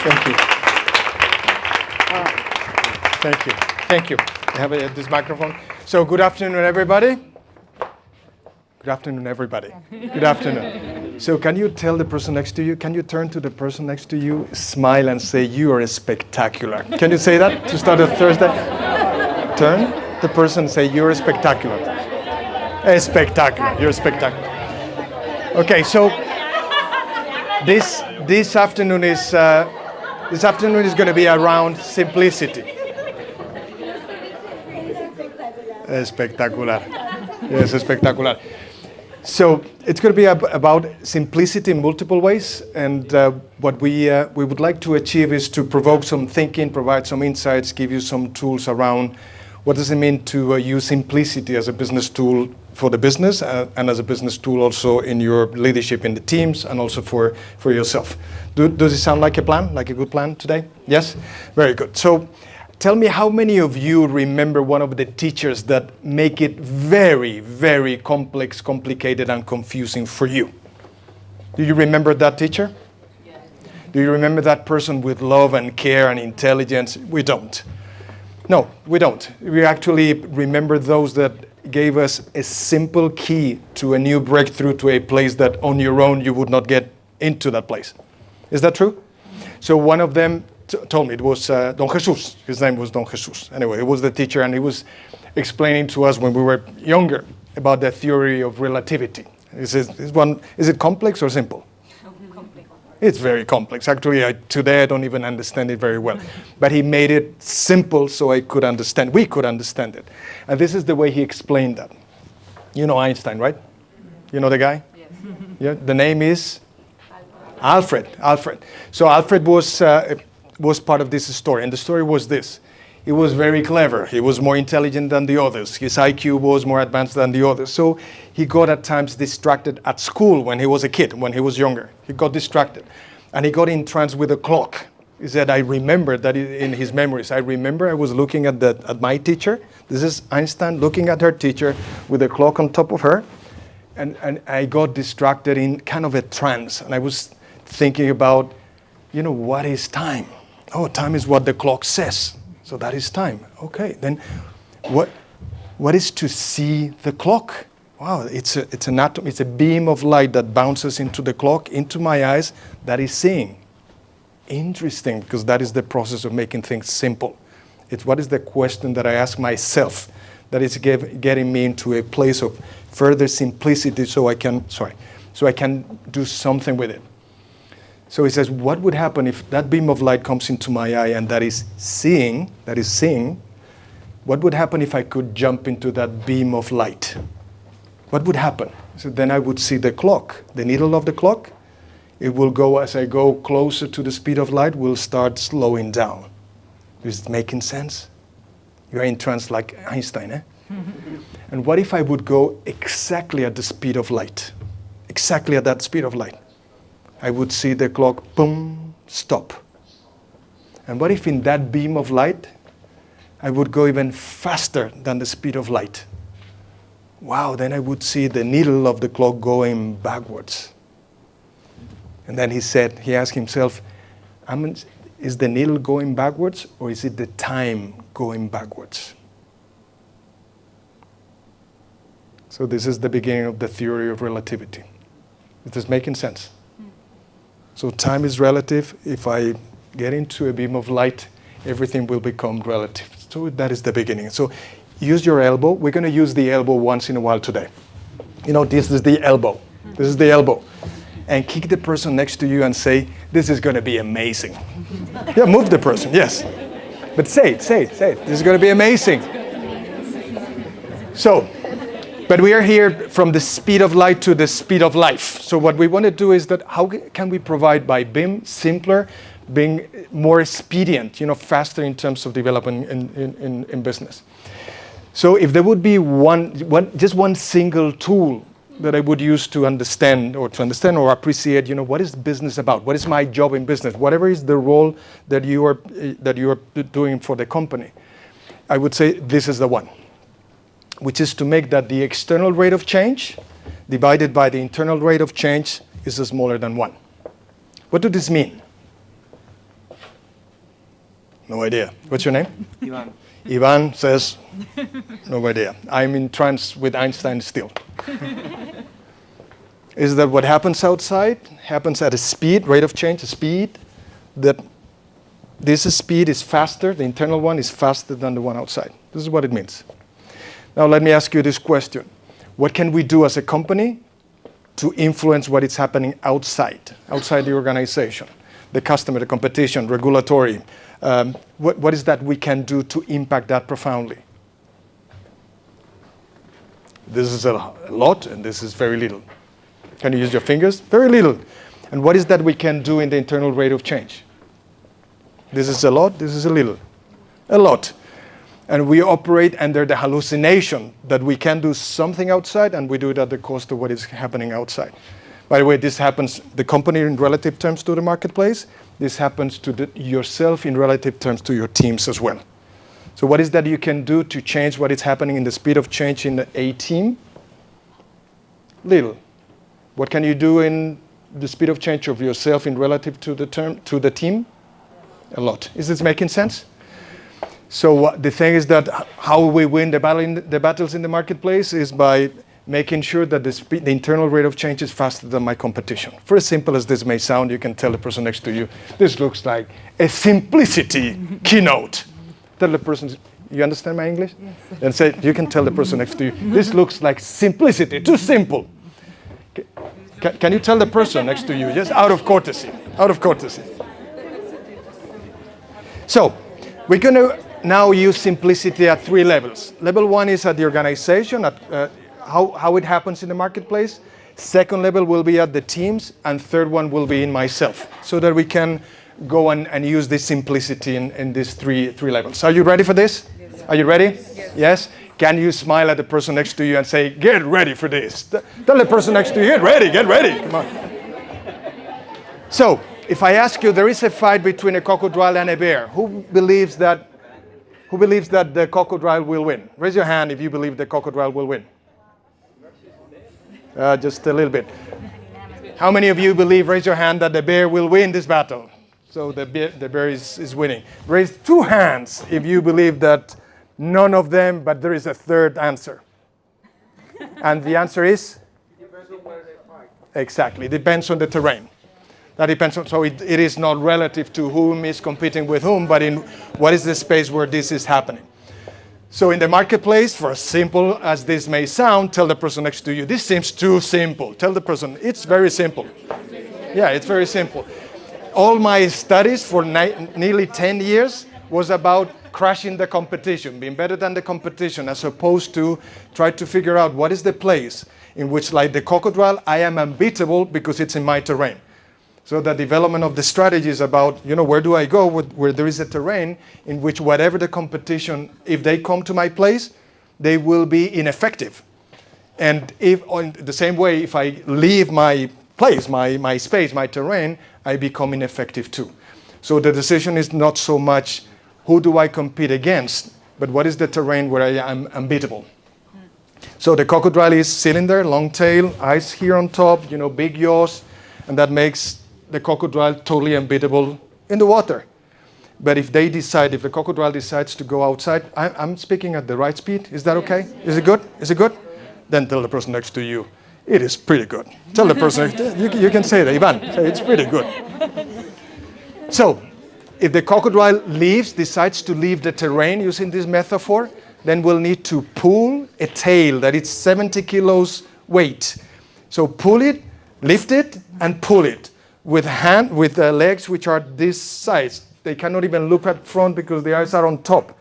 Thank you. Thank you. Thank you. I have this microphone. So good afternoon, everybody. Good afternoon, everybody. Good afternoon. So can you tell the person next to you, can you turn to the person next to you, smile and say, you are spectacular. Can you say that to start a Thursday? Turn the person and say, you're spectacular. Spectacular. You're spectacular. Okay, so this afternoon is going to be around simplicity. Spectacular. Yes, spectacular. So it's going to be about simplicity in multiple ways, and what we would like to achieve is to provoke some thinking, provide some insights, give you some tools around what does it mean to use simplicity as a business tool for the business and as a business tool also in your leadership in the teams and also for yourself. Does it sound like a plan, like a good plan today? Yes? Very good. So tell me, how many of you remember one of the teachers that make it very, very complex, complicated, and confusing for you? Do you remember that teacher? Yes. Do you remember that person with love and care and intelligence? We don't. No, we don't. We actually remember those that gave us a simple key to a new breakthrough, to a place that on your own you would not get into that place. Is that true? So one of them told me, it was Don Jesus. His name was Don Jesus. Anyway, he was the teacher, and he was explaining to us when we were younger about the theory of relativity. Is it complex or simple? It's very complex. Actually, today I don't even understand it very well. But he made it simple so we could understand it. And this is the way he explained that. You know Einstein, right? You know the guy? Yes. Yeah. The name is? Alfred. So Alfred was part of this story. And the story was this. He was very clever. He was more intelligent than the others. His IQ was more advanced than the others. So he got at times distracted at school when he was a kid, when he was younger. He got distracted. And he got in trance with a clock. He said, I remember that in his memories. I remember I was looking at my teacher. This is Einstein looking at her teacher with a clock on top of her. And I got distracted in kind of a trance. And I was thinking about, what is time? Oh, time is what the clock says. So that is time. Okay, then what is to see the clock? Wow, it's an atom, it's a beam of light that bounces into the clock, into my eyes, that is seeing. Interesting, because that is the process of making things simple. It's what is the question that I ask myself that is getting me into a place of further simplicity so I can do something with it. So he says, what would happen if that beam of light comes into my eye and that is seeing, what would happen if I could jump into that beam of light? What would happen? So then I would see the clock, the needle of the clock. It will go, as I go closer to the speed of light, will start slowing down. Is it making sense? You're in trance like Einstein, eh? And what if I would go exactly at the speed of light? Exactly at that speed of light. I would see the clock, boom, stop. And what if in that beam of light, I would go even faster than the speed of light? Wow, then I would see the needle of the clock going backwards. And then he asked himself, is the needle going backwards or is it the time going backwards? So this is the beginning of the theory of relativity. Is this making sense? So time is relative. If I get into a beam of light, everything will become relative. So that is the beginning. So use your elbow. We're going to use the elbow once in a while today. This is the elbow. This is the elbow. And kick the person next to you and say, this is going to be amazing. Yeah, move the person, yes. But say it. This is going to be amazing. So, but we are here from the speed of light to the speed of life. So what we want to do is that how can we provide by being simpler, being more expedient, faster in terms of development in business. So if there would be just one single tool that I would use to understand or appreciate, what is business about? What is my job in business? Whatever is the role that you are doing for the company, I would say this is the one, which is to make that the external rate of change divided by the internal rate of change is smaller than 1. What does this mean? No idea. What's your name? Ivan. Ivan says, no idea. I'm in trance with Einstein still. Is that what happens outside? Happens at a speed, rate of change, a speed that this speed is faster, the internal one is faster than the one outside. This is what it means. Now let me ask you this question. What can we do as a company to influence what is happening outside the organization? The customer, the competition, regulatory. What is that we can do to impact that profoundly? This is a lot and this is very little. Can you use your fingers? Very little. And what is that we can do in the internal rate of change? This is a lot, this is a little. A lot. And we operate under the hallucination that we can do something outside and we do it at the cost of what is happening outside. By the way, this happens, the company in relative terms to the marketplace. This happens to yourself in relative terms to your teams as well. So what is that you can do to change what is happening in the speed of change in a team? Little. What can you do in the speed of change of yourself in relative to the team? A lot. Is this making sense? So the thing is that how we win the battles in the marketplace is by making sure that the internal rate of change is faster than my competition. For as simple as this may sound, you can tell the person next to you, this looks like a simplicity keynote. Tell the person, you understand my English? Yes. And say, you can tell the person next to you, this looks like simplicity, too simple. Can you tell the person next to you, just out of courtesy, out of courtesy. So, we're going to now use simplicity at 3 levels. Level 1 is at the organization, at how it happens in the marketplace. Second level will be at the teams, and third one will be in myself, so that we can go and use this simplicity in these three levels. Are you ready for this? Yes. Are you ready? Yes. Can you smile at the person next to you and say, get ready for this? Tell the person next to you, get ready, come on. So, if I ask you, there is a fight between a crocodile and a bear. Who believes that the crocodile will win? Raise your hand if you believe the crocodile will win. Just a little bit. How many of you believe, raise your hand, that the bear will win this battle? So the bear is winning. Raise 2 hands if you believe that none of them, but there is a third answer. And the answer is? It depends on where they fight. Exactly. It depends on the terrain. That depends on, so it is not relative to whom is competing with whom, but in what is the space where this is happening. So in the marketplace, for as simple as this may sound, tell the person next to you, this seems too simple. Tell the person, it's very simple. Yeah, it's very simple. All my studies for nearly 10 years was about crushing the competition, being better than the competition, as opposed to try to figure out what is the place in which, like the crocodile, I am unbeatable because it's in my terrain. So the development of the strategy is about, where do I go where there is a terrain in which whatever the competition, if they come to my place, they will be ineffective. And if, in the same way, if I leave my place, my space, my terrain, I become ineffective too. So the decision is not so much who do I compete against, but what is the terrain where I am unbeatable. So the crocodile is cylinder, long tail, eyes here on top, big jaws, and that makes the crocodile totally unbeatable in the water. But if the crocodile decides to go outside, I'm speaking at the right speed, is that okay? Yes. Is it good? Is it good? Then tell the person next to you, it is pretty good. Tell the person next to you, you can say that, Ivan, say it's pretty good. So, if the crocodile decides to leave the terrain using this metaphor, then we'll need to pull a tail that is 70 kilos weight. So pull it, lift it, and pull it. With legs which are this size. They cannot even look at front because the eyes are on top.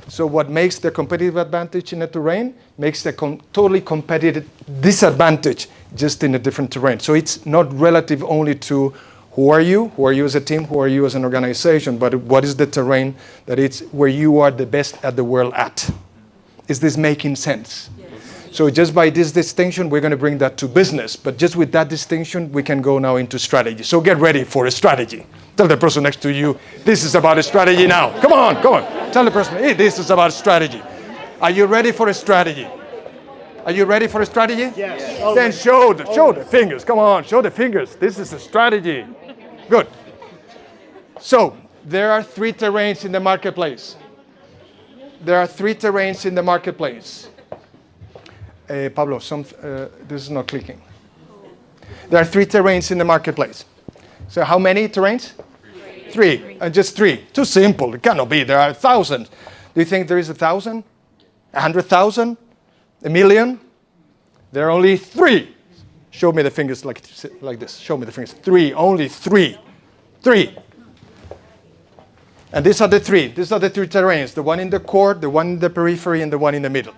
So what makes the competitive advantage in a terrain makes the totally competitive disadvantage just in a different terrain. So it's not relative only to who are you as a team, who are you as an organization, but what is the terrain that it's where you are the best at the world at. Is this making sense? Yes. So just by this distinction, we're going to bring that to business. But just with that distinction, we can go now into strategy. So get ready for a strategy. Tell the person next to you, this is about a strategy now. Come on. Tell the person, hey, this is about strategy. Are you ready for a strategy? Are you ready for a strategy? Yes. Then show the fingers. Come on, show the fingers. This is a strategy. Good. So There are three terrains in the marketplace. There are three terrains in the marketplace. Pablo, this is not clicking. There are three terrains in the marketplace. So how many terrains? Three. Just three. Too simple. It cannot be. There are thousands. Do you think there is 1,000? 100,000? 1,000,000? There are only three. Show me the fingers like this. Show me the fingers. Three. Only three. Three. And these are the three. These are the three terrains. The one in the core, the one in the periphery, and the one in the middle.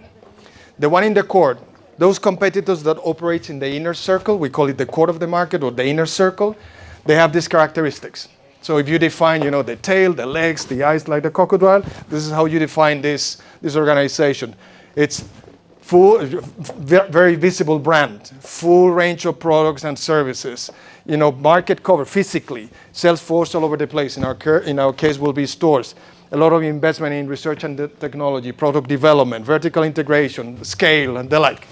The one in the core, those competitors that operate in the inner circle, we call it the core of the market or the inner circle, they have these characteristics. So if you define, the tail, the legs, the eyes like the crocodile, this is how you define this organization. It's full, very visible brand, full range of products and services. Market cover physically, sales force all over the place. In our case, will be stores. A lot of investment in research and technology, product development, vertical integration, scale, and the like.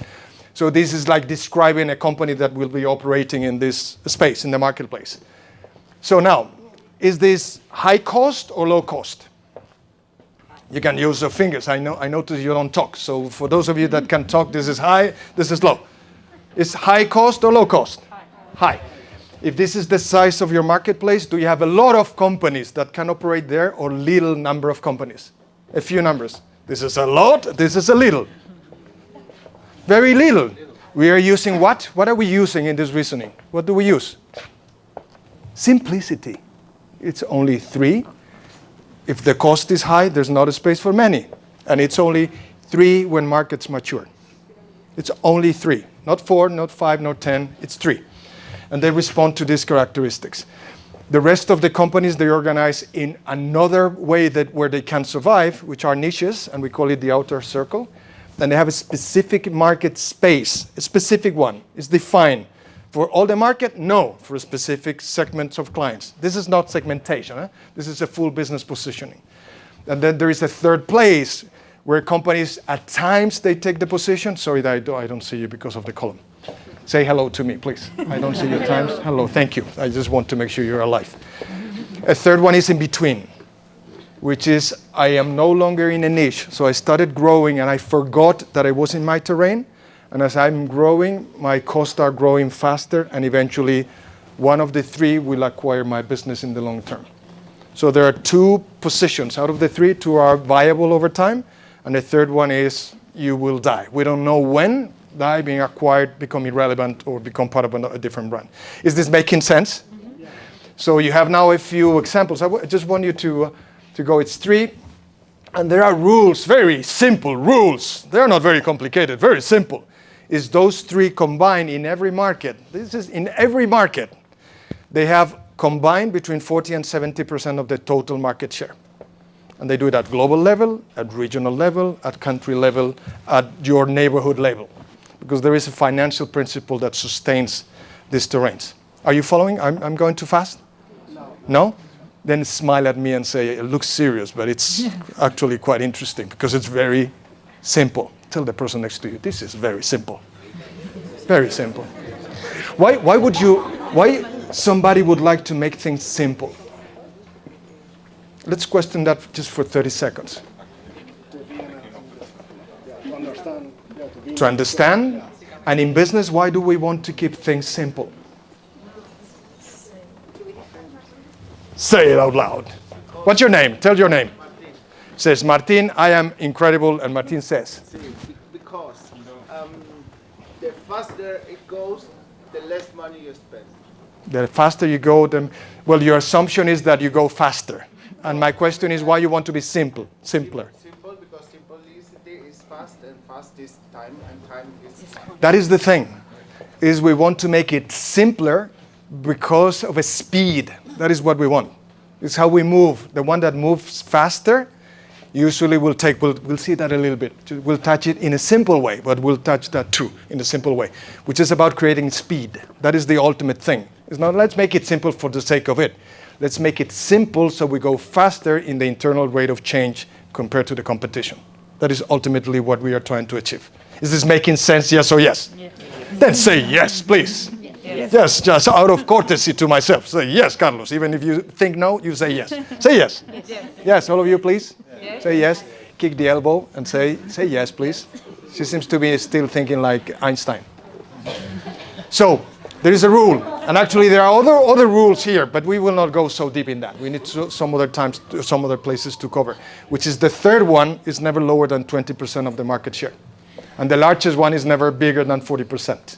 So this is like describing a company that will be operating in this space, in the marketplace. So now, is this high cost or low cost? You can use your fingers. I notice you don't talk. So for those of you that can talk, this is high, this is low. Is high cost or low cost? High. If this is the size of your marketplace, do you have a lot of companies that can operate there or little number of companies? A few numbers. This is a lot, this is a little. Very little. We are using what? What are we using in this reasoning? What do we use? Simplicity. It's only three. If the cost is high, there's not a space for many. And it's only three when markets mature. It's only three. Not four, not five, not 10. It's three. And they respond to these characteristics. The rest of the companies, they organize in another way where they can survive, which are niches, and we call it the outer circle. And they have a specific market space, a specific one. It's defined. For all the market? No, for specific segments of clients. This is not segmentation. This is a full business positioning. And then there is a third place where companies, at times, they take the position. Sorry that I don't see you because of the column. Say hello to me, please. I don't see your times. Hello, thank you. I just want to make sure you're alive. A third one is in between, which is I am no longer in a niche. So I started growing and I forgot that I was in my terrain. And as I'm growing, my costs are growing faster. And eventually, one of the three will acquire my business in the long term. So there are two positions. Out of the three, two are viable over time. And the third one is you will die. We don't know when. Die, being acquired, become irrelevant, or become part of a different brand. Is this making sense? Mm-hmm. Yeah. So you have now a few examples. I just want you to go. It's three. And there are rules, very simple rules. They're not very complicated, very simple. Is those three combined in every market? This is in every market. They have combined between 40 and 70% of the total market share. And they do it at global level, at regional level, at country level, at your neighborhood level. Because there is a financial principle that sustains these terrains. Are you following? I'm going too fast? No. No? Then smile at me and say, it looks serious, but it's actually quite interesting because it's very simple. Tell the person next to you, this is very simple. Very simple. Why somebody would like to make things simple? Let's question that just for 30 seconds. To understand. And in business, why do we want to keep things simple? Say it out loud. What's your name? Tell your name. Martin. Says Martin, I am incredible. And Martin says? Because the faster it goes, the less money you spend. The faster you go, well, your assumption is that you go faster. And my question is why you want to be simpler. Simple because simplicity is fast and fast is time and time is fast. That is the thing, is we want to make it simpler because of a speed. That is what we want. It's how we move. The one that moves faster usually we'll see that a little bit. We'll touch it in a simple way, but we'll touch that too in a simple way, which is about creating speed. That is the ultimate thing. It's not let's make it simple for the sake of it. Let's make it simple so we go faster in the internal rate of change compared to the competition. That is ultimately what we are trying to achieve. Is this making sense, yes or yes? Yes. Then say yes, please. Yes, just out of courtesy to myself. Say yes, Carlos. Even if you think no, you say yes. Say yes. Yes, all of you, please. Say yes. Kick the elbow and say yes, please. She seems to be still thinking like Einstein. So there is a rule, and actually there are other rules here, but we will not go so deep in that. We need some other places to cover. Which is the third one is never lower than 20% of the market share, and the largest one is never bigger than 40%.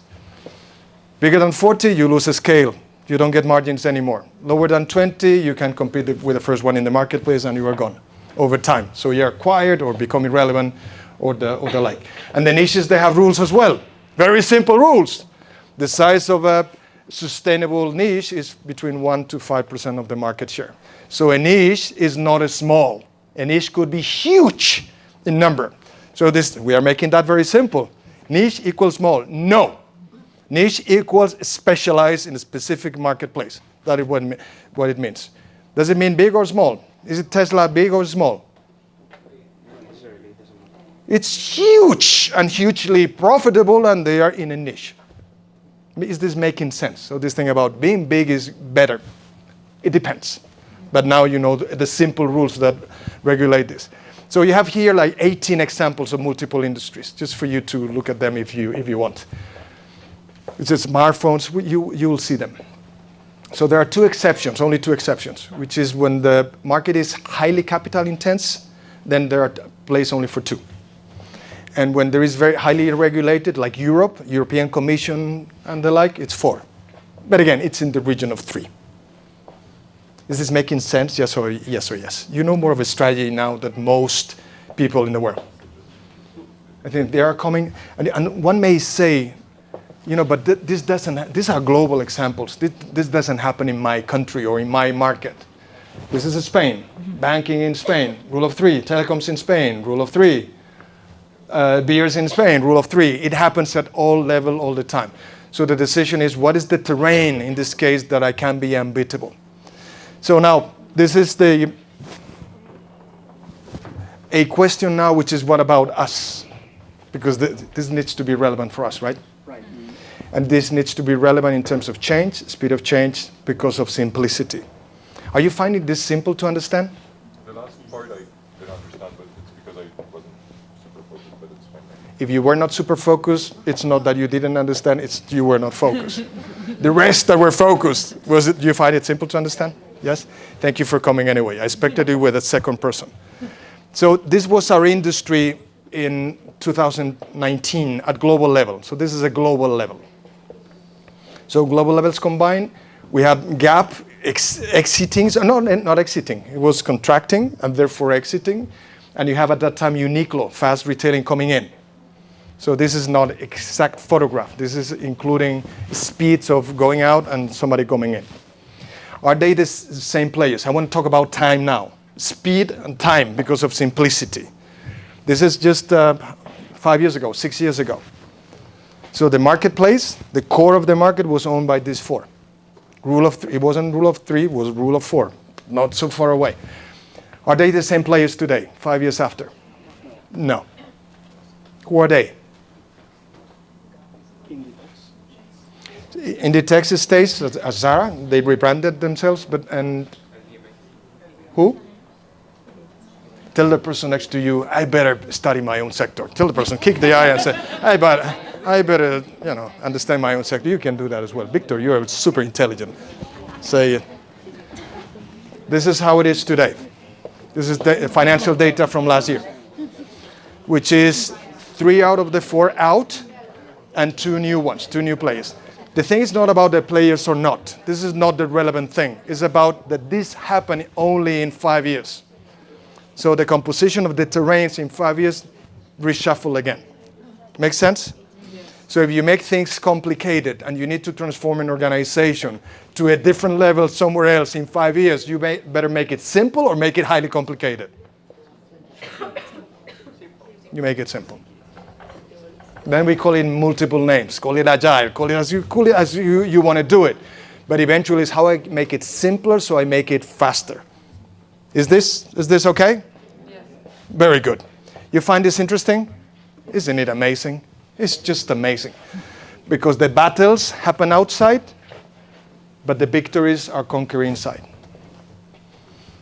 Bigger than 40, you lose a scale. You don't get margins anymore. Lower than 20, you can compete with the first one in the marketplace, and you are gone over time. So you're acquired or become irrelevant, or the like. And the niches, they have rules as well. Very simple rules. The size of a sustainable niche is between 1 to 5% of the market share. So a niche is not a small. A niche could be huge in number. So we are making that very simple. Niche equals small. No. Niche equals specialized in a specific marketplace. That is what it means. Does it mean big or small? Is it Tesla big or small? It's huge and hugely profitable, and they are in a niche. Is this making sense? So this thing about being big is better. It depends. But now you know the simple rules that regulate this. So you have here like 18 examples of multiple industries, just for you to look at them if you want. It's just smartphones, you will see them. So there are two exceptions, only two exceptions, which is when the market is highly capital intense, then there are place only for two. And when there is very highly regulated, like Europe, European Commission and the like, it's 4. But again, it's in the region of 3. Is this making sense? Yes or yes? You know more of a strategy now than most people in the world. I think they are coming, and one may say, but these are global examples. This doesn't happen in my country or in my market. This is Spain, banking in Spain, rule of 3, telecoms in Spain, rule of 3. Beers in Spain, rule of 3. It happens at all levels all the time. So the decision is, what is the terrain in this case that I can be unbeatable? So now, this is a question now, which is what about us? Because this needs to be relevant for us, right? Right. And this needs to be relevant in terms of change, speed of change, because of simplicity. Are you finding this simple to understand? The last part I didn't understand, but it's because I wasn't super focused, but it's fine. If you were not super focused, it's not that you didn't understand, it's you were not focused. The rest that were focused, do you find it simple to understand? Yes? Thank you for coming anyway. I expected you with a second person. So this was our industry in 2019 at global level. So this is a global level. So global levels combined, we had Gap exiting, not exiting, it was contracting and therefore exiting. And you have at that time Uniqlo, fast retailing, coming in. So this is not exact photograph. This is including speeds of going out and somebody coming in. Are they the same players? I want to talk about time now. Speed and time because of simplicity. This is just 5 years ago, 6 years ago. So the marketplace, the core of the market was owned by these 4. Rule of 3, it wasn't rule of 3, it was rule of 4. Not so far away. Are they the same players today, 5 years after? No. Who are they? Inditex stays as Zara. They rebranded themselves, and who? Tell the person next to you, I better study my own sector. Tell the person, kick the eye and say, I better, understand my own sector. You can do that as well. Victor, you are super intelligent. Say it. This is how it is today. This is the financial data from last year, which is 3 out of the 4 out and 2 new ones, 2 new players. The thing is not about the players or not. This is not the relevant thing. It's about that this happened only in 5 years. So the composition of the terrains in 5 years reshuffle again. Make sense? Yes. So if you make things complicated and you need to transform an organization to a different level somewhere else in 5 years, you better make it simple or make it highly complicated. You make it simple. Then we call it multiple names. Call it agile. Call it as you want to do it. But eventually it's how I make it simpler so I make it faster. Is this okay? Yes. Very good. You find this interesting? Isn't it amazing? It's just amazing. because the battles happen outside, but the victories are conquered inside.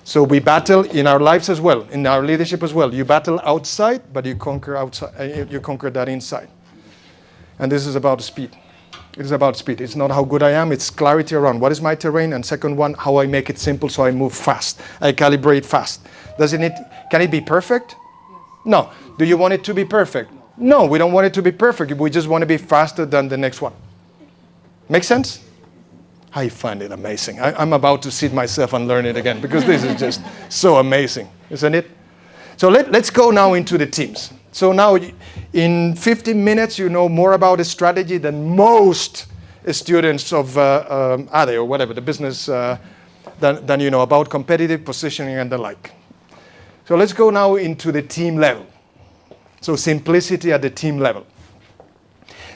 So we battle in our lives as well, in our leadership as well. You battle outside, but you conquer outside. You conquer that inside. And this is about speed. It is about speed. It's not how good I am. It's clarity around what is my terrain. And second one, how I make it simple so I move fast. I calibrate fast. Can it be perfect? No. Do you want it to be perfect? No, we don't want it to be perfect. We just want to be faster than the next one. Make sense? I find it amazing. I'm about to sit myself and learn it again because this is just so amazing, isn't it? So let's go now into the teams. So now in 15 minutes, you know more about the strategy than most students of ADE or whatever, the business, than you know about competitive positioning and the like. So let's go now into the team level. So simplicity at the team level.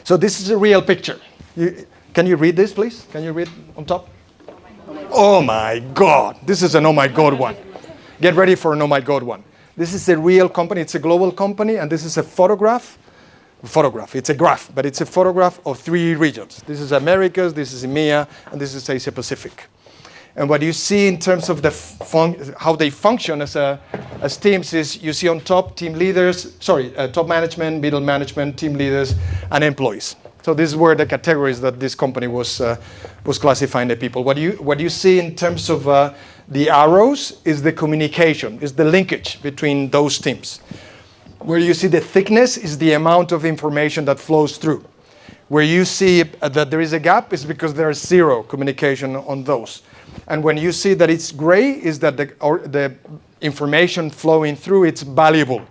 So this is a real picture. Can you read this, please? Can you read on top? Oh my God. This is an oh my God one. Get ready for an oh my God one. This is a real company. It's a global company, and this is a photograph. It's a graph, but it's a photograph of 3 regions. This is Americas, this is EMEA, and this is Asia Pacific. And what you see in terms of how they function as teams is you see on top team leaders, top management, middle management, team leaders, and employees. So these were the categories that this company was classifying the people. What you see in terms of the arrows is the communication, is the linkage between those teams. Where you see the thickness is the amount of information that flows through. Where you see that there is a gap is because there is 0 communication on those. And when you see that it's gray, is that the information flowing through, it's valuable.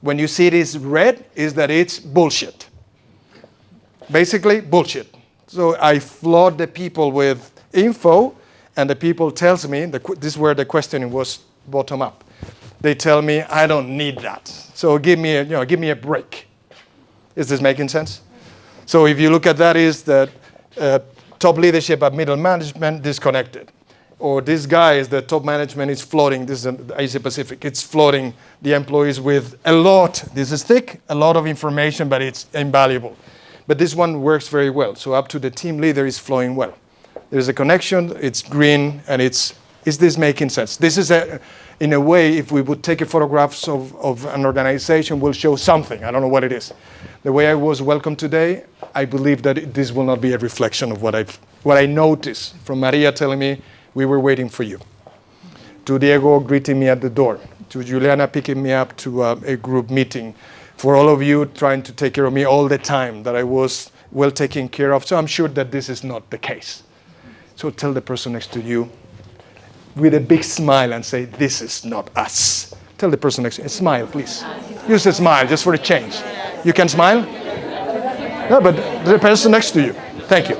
When you see it is red, is that it's bullshit. Basically, bullshit. So I flood the people with info, and the people tells me, this is where the questioning was bottom up. They tell me, I don't need that. So give me a break. Is this making sense? So if you look at that, is that top leadership at middle management disconnected. Or this guy is the top management is flooding, this is Asia Pacific, it's flooding the employees with a lot, this is thick, a lot of information, but it's invaluable. But this one works very well. So up to the team leader is flowing well. There's a connection, it's green, and is this making sense? This is in a way, if we would take a photographs of an organization, will show something. I don't know what it is. The way I was welcomed today, I believe that this will not be a reflection of what I noticed from Maria telling me, we were waiting for you. To Diego greeting me at the door. To Juliana picking me up to a group meeting. For all of you trying to take care of me all the time, that I was well taken care of. So I'm sure that this is not the case. So tell the person next to you with a big smile and say, this is not us. Tell the person next to you, smile, please. Use a smile just for a change. You can smile? No, but the person next to you. Thank you.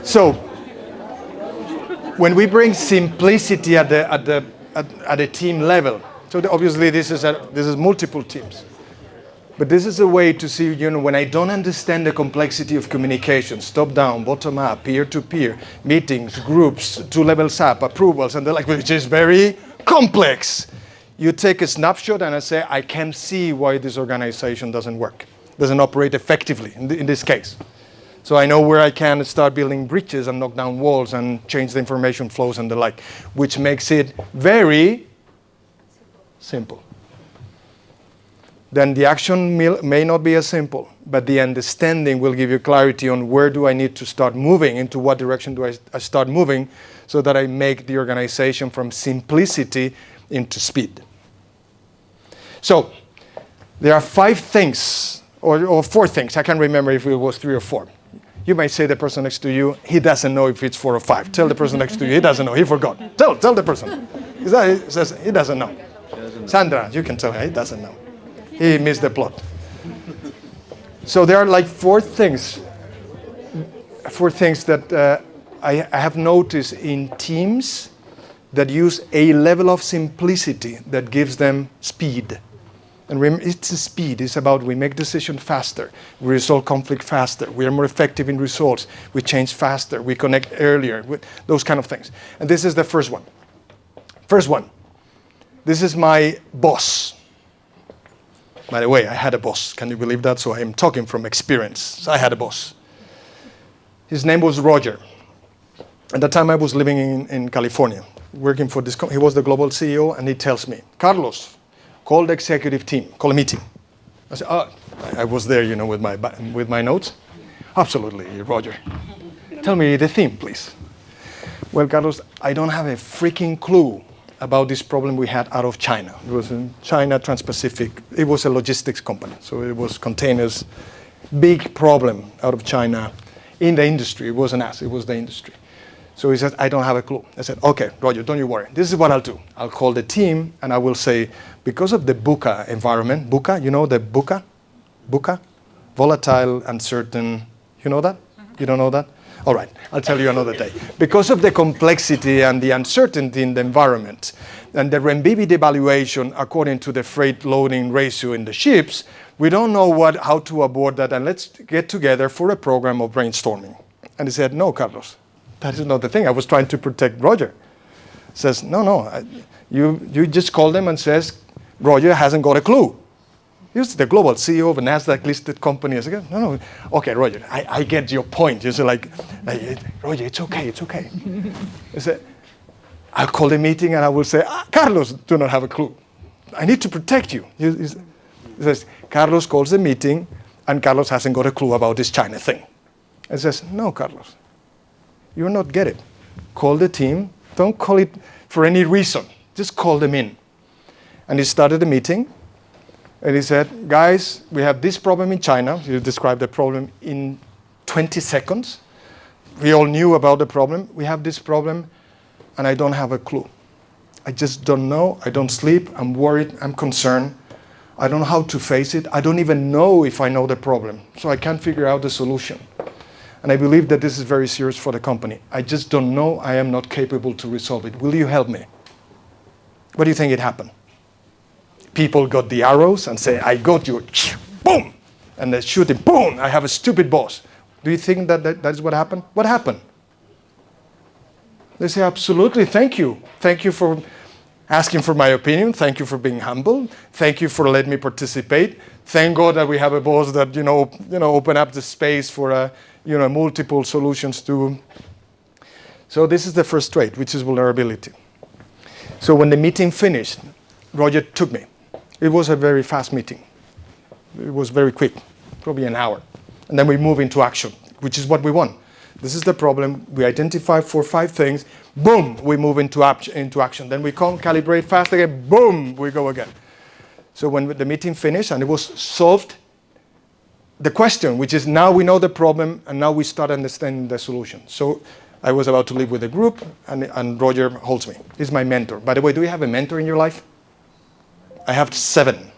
So, when we bring simplicity at the team level, so obviously this is multiple teams, but this is a way to see, when I don't understand the complexity of communications, top down, bottom up, peer to peer, meetings, groups, 2 levels up, approvals, and the like, which is very complex. You take a snapshot and I say, I can see why this organization doesn't work, doesn't operate effectively in this case. So I know where I can start building bridges and knock down walls and change the information flows and the like, which makes it very simple. Then the action may not be as simple, but the understanding will give you clarity on where do I need to start moving, into what direction do I start moving, so that I make the organization from simplicity into speed. So there are 5 things, or 4 things. I can't remember if it was 3 or 4. You may say the person next to you, he doesn't know if it's 4 or 5. Tell the person next to you, he doesn't know, he forgot. Tell the person. He says, he doesn't know. Sandra, you can tell her, he doesn't know. He missed the plot. So there are like 4 things that I have noticed in teams that use a level of simplicity that gives them speed. And it's a speed. It's about we make decisions faster. We resolve conflict faster. We are more effective in results. We change faster. We connect earlier. Those kind of things. And this is the first one. First one. This is my boss. By the way, I had a boss. Can you believe that? So I am talking from experience. I had a boss. His name was Roger. At that time, I was living in California, working for this company. He was the global CEO, and he tells me, Carlos, call the executive team, call a meeting. I said, oh, I was there, with my notes. Absolutely, Roger. Tell me the theme, please. Well, Carlos, I don't have a freaking clue about this problem we had out of China. It was in China, Trans-Pacific. It was a logistics company, so it was containers. Big problem out of China in the industry. It wasn't us, it was the industry. So he said, I don't have a clue. I said, okay, Roger, don't you worry. This is what I'll do. I'll call the team and I will say, because of the VUCA environment, VUCA, you know the VUCA? VUCA? Volatile, uncertain, you know that? You don't know that? All right, I'll tell you another day. Because of the complexity and the uncertainty in the environment and the renminbi devaluation according to the freight loading ratio in the ships, we don't know how to avoid that, and let's get together for a program of brainstorming. And he said, no, Carlos, that is not the thing. I was trying to protect Roger. He says, no, you just call them and says, Roger hasn't got a clue. He's the global CEO of a NASDAQ-listed company. I said, no, okay, Roger, I get your point. You say like, Roger, it's okay. I said, I'll call the meeting and I will say, Carlos do not have a clue. I need to protect you. He says, Carlos calls the meeting and Carlos hasn't got a clue about this China thing. I says, no, Carlos, you'll not get it. Call the team. Don't call it for any reason. Just call them in. And he started the meeting. And he said, guys, we have this problem in China. He described the problem in 20 seconds. We all knew about the problem. We have this problem, and I don't have a clue. I just don't know. I don't sleep. I'm worried. I'm concerned. I don't know how to face it. I don't even know if I know the problem. So I can't figure out the solution. And I believe that this is very serious for the company. I just don't know. I am not capable to resolve it. Will you help me? What do you think it happened? People got the arrows and say, I got you, boom! And they shoot it, boom! I have a stupid boss. Do you think that is what happened? What happened? They say, absolutely, thank you. Thank you for asking for my opinion. Thank you for being humble. Thank you for letting me participate. Thank God that we have a boss that, open up the space for, multiple solutions to. So this is the first trait, which is vulnerability. So when the meeting finished, Roger took me. It was a very fast meeting. It was very quick, probably an hour. And then we move into action, which is what we want. This is the problem. We identify 4 or 5 things. Boom, we move into action. Then we come, calibrate fast again. Boom, we go again. So when the meeting finished and it was solved, the question, which is now we know the problem and now we start understanding the solution. So I was about to leave with a group and Roger holds me. He's my mentor. By the way, do you have a mentor in your life? I have 7.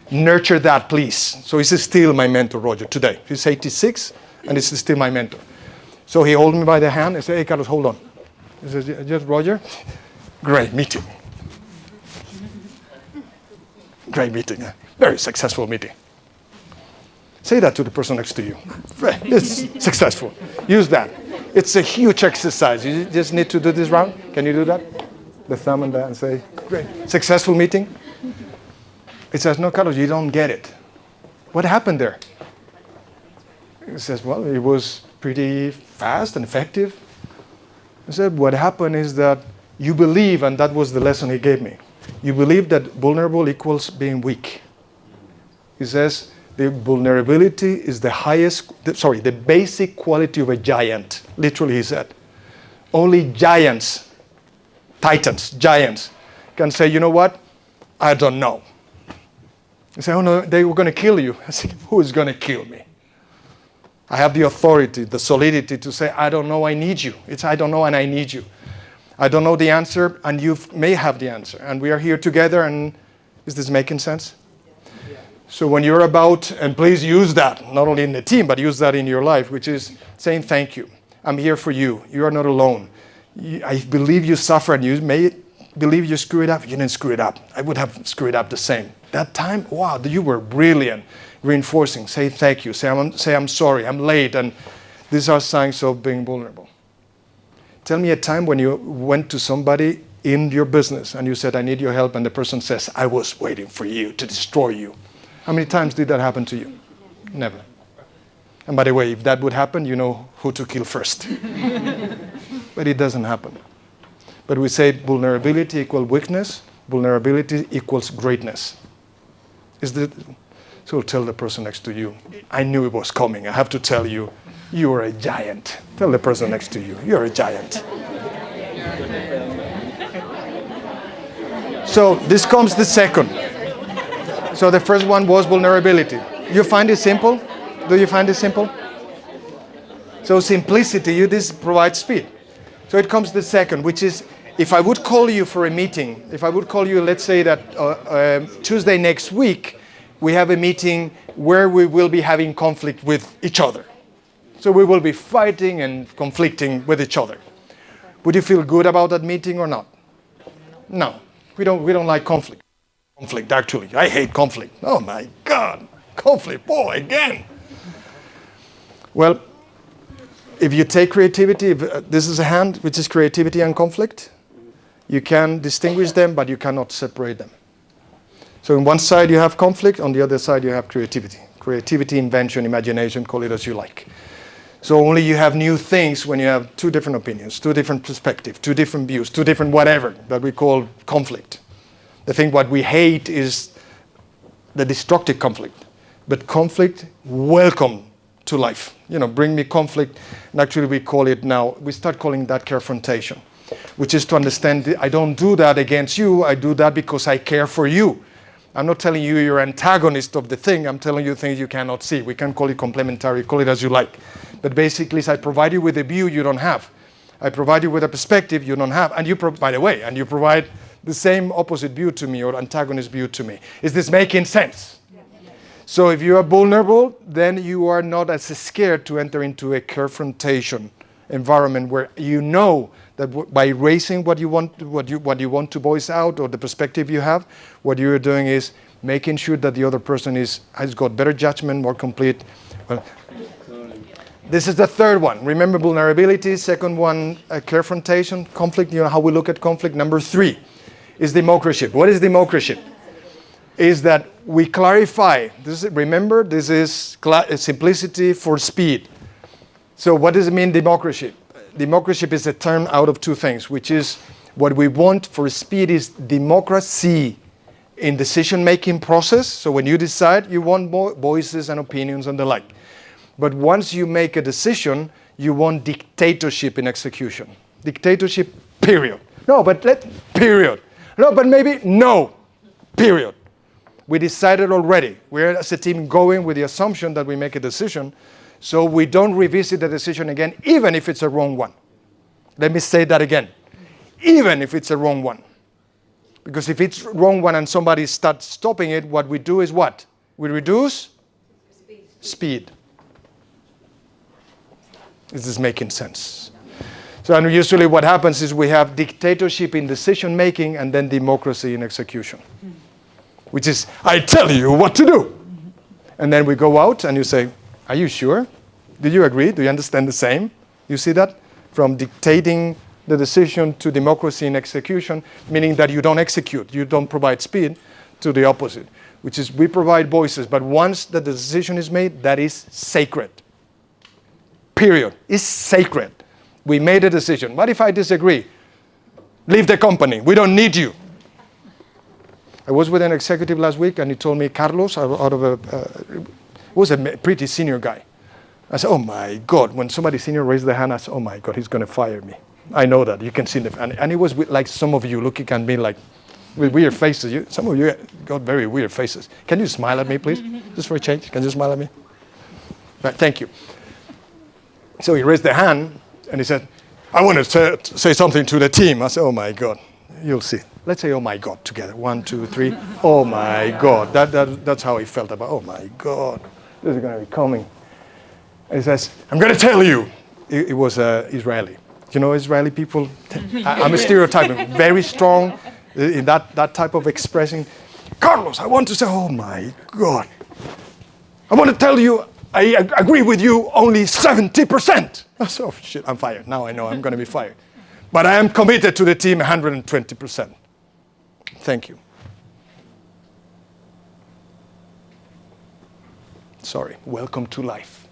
Nurture that, please. So he's still my mentor, Roger, today. He's 86, and he's still my mentor. So he holds me by the hand and says, hey, Carlos, hold on. He says, just Roger? Great meeting. Great meeting. Very successful meeting. Say that to the person next to you. It's successful. Use that. It's a huge exercise. You just need to do this round. Can you do that? The thumb and that and say, great, successful meeting. It says, no, Carlos, you don't get it. What happened there? It says, well, it was pretty fast and effective. I said, what happened is that you believe, and that was the lesson he gave me, you believe that vulnerable equals being weak. He says, the vulnerability is the basic quality of a giant. Literally, he said. Only giants, titans, giants, can say, you know what? I don't know. They say, oh no, they were going to kill you. I said, who is going to kill me? I have the authority, the solidity to say, I don't know, I need you. It's I don't know and I need you. I don't know the answer and you may have the answer. And we are here together and is this making sense? Yeah. So when you're about, and please use that, not only in the team, but use that in your life, which is saying thank you. I'm here for you. You are not alone. I believe you suffer and you may believe you screw it up. You didn't screw it up. I would have screwed up the same. That time, wow, you were brilliant. Reinforcing, say thank you, say I'm sorry, I'm late, and these are signs of being vulnerable. Tell me a time when you went to somebody in your business and you said, I need your help, and the person says, I was waiting for you to destroy you. How many times did that happen to you? Never. And by the way, if that would happen, you know who to kill first. But it doesn't happen. But we say vulnerability equals weakness, vulnerability equals greatness. So tell the person next to you, I knew it was coming. I have to tell you, you are a giant. Tell the person next to you, you're a giant. So this comes the second. So the first one was vulnerability. You find it simple? Do you find it simple? So simplicity, this provides speed. So it comes the second, which is, if I would call you for a meeting, if I would call you, let's say that Tuesday next week, we have a meeting where we will be having conflict with each other. So we will be fighting and conflicting with each other. Would you feel good about that meeting or not? No, we don't like conflict. Conflict, actually. I hate conflict. Oh my God, conflict, boy, again. Well, if you take creativity, this is a hand, which is creativity and conflict. You can distinguish them, but you cannot separate them. So on one side you have conflict, on the other side you have creativity. Creativity, invention, imagination, call it as you like. So only you have new things when you have two different opinions, two different perspectives, two different views, two different whatever that we call conflict. The thing what we hate is the destructive conflict. But conflict, welcome to life. Bring me conflict. And actually we call it now, we start calling that confrontation, which is to understand I don't do that against you, I do that because I care for you. I'm not telling you you're antagonist of the thing, I'm telling you things you cannot see. We can call it complementary, call it as you like. But basically, I provide you with a view you don't have. I provide you with a perspective you don't have. And you provide the same opposite view to me or antagonist view to me. Is this making sense? So if you are vulnerable, then you are not as scared to enter into a confrontation environment where you know that by raising what you want to voice out or the perspective you have, what you are doing is making sure that the other person has got better judgment, more complete. Well, this is the third one. Remember vulnerability. Second one, confrontation, conflict. How we look at conflict. Number 3 is democracy. What is democracy? Is that we clarify. Remember, this is simplicity for speed. So what does it mean, democracy? Democracy is a term out of two things, which is what we want for speed is democracy in decision-making process. So when you decide, you want more voices and opinions and the like. But once you make a decision, you want dictatorship in execution. Dictatorship, period. No, but period. No, but maybe no, period. We decided already. We're as a team going with the assumption that we make a decision, so we don't revisit the decision again, even if it's a wrong one. Let me say that again. Even if it's a wrong one. Because if it's a wrong one and somebody starts stopping it, what we do is what? We reduce speed. Is this making sense? So and usually what happens is we have dictatorship in decision making and then democracy in execution. Which is, I tell you what to do. And then we go out and you say, are you sure? Do you agree? Do you understand the same? You see that? From dictating the decision to democracy in execution, meaning that you don't execute, you don't provide speed, to the opposite, which is we provide voices, but once that the decision is made, that is sacred. Period. It's sacred. We made a decision. What if I disagree? Leave the company. We don't need you. I was with an executive last week and he told me, Carlos, was a pretty senior guy. I said, oh my God. When somebody senior raised their hand, I said, oh my God, he's going to fire me. I know that. You can see the, and it was with, like some of you looking at me like with weird faces. Some of you got very weird faces. Can you smile at me, please? Just for a change. Can you smile at me? Right, thank you. So he raised the hand and he said, I want to say something to the team. I said, oh my God, you'll see. Let's say, oh my God, together. 1, 2, 3. Oh my God. That's how he felt about, oh my God, this is going to be coming. And he says, I'm going to tell you. It was Israeli. You know Israeli people? I'm a stereotyping. Very strong in that type of expressing. Carlos, I want to say, oh my God. I want to tell you, I agree with you only 70%. I said, oh shit, I'm fired. Now I know I'm going to be fired. But I am committed to the team 120%. Thank you. Sorry, welcome to life.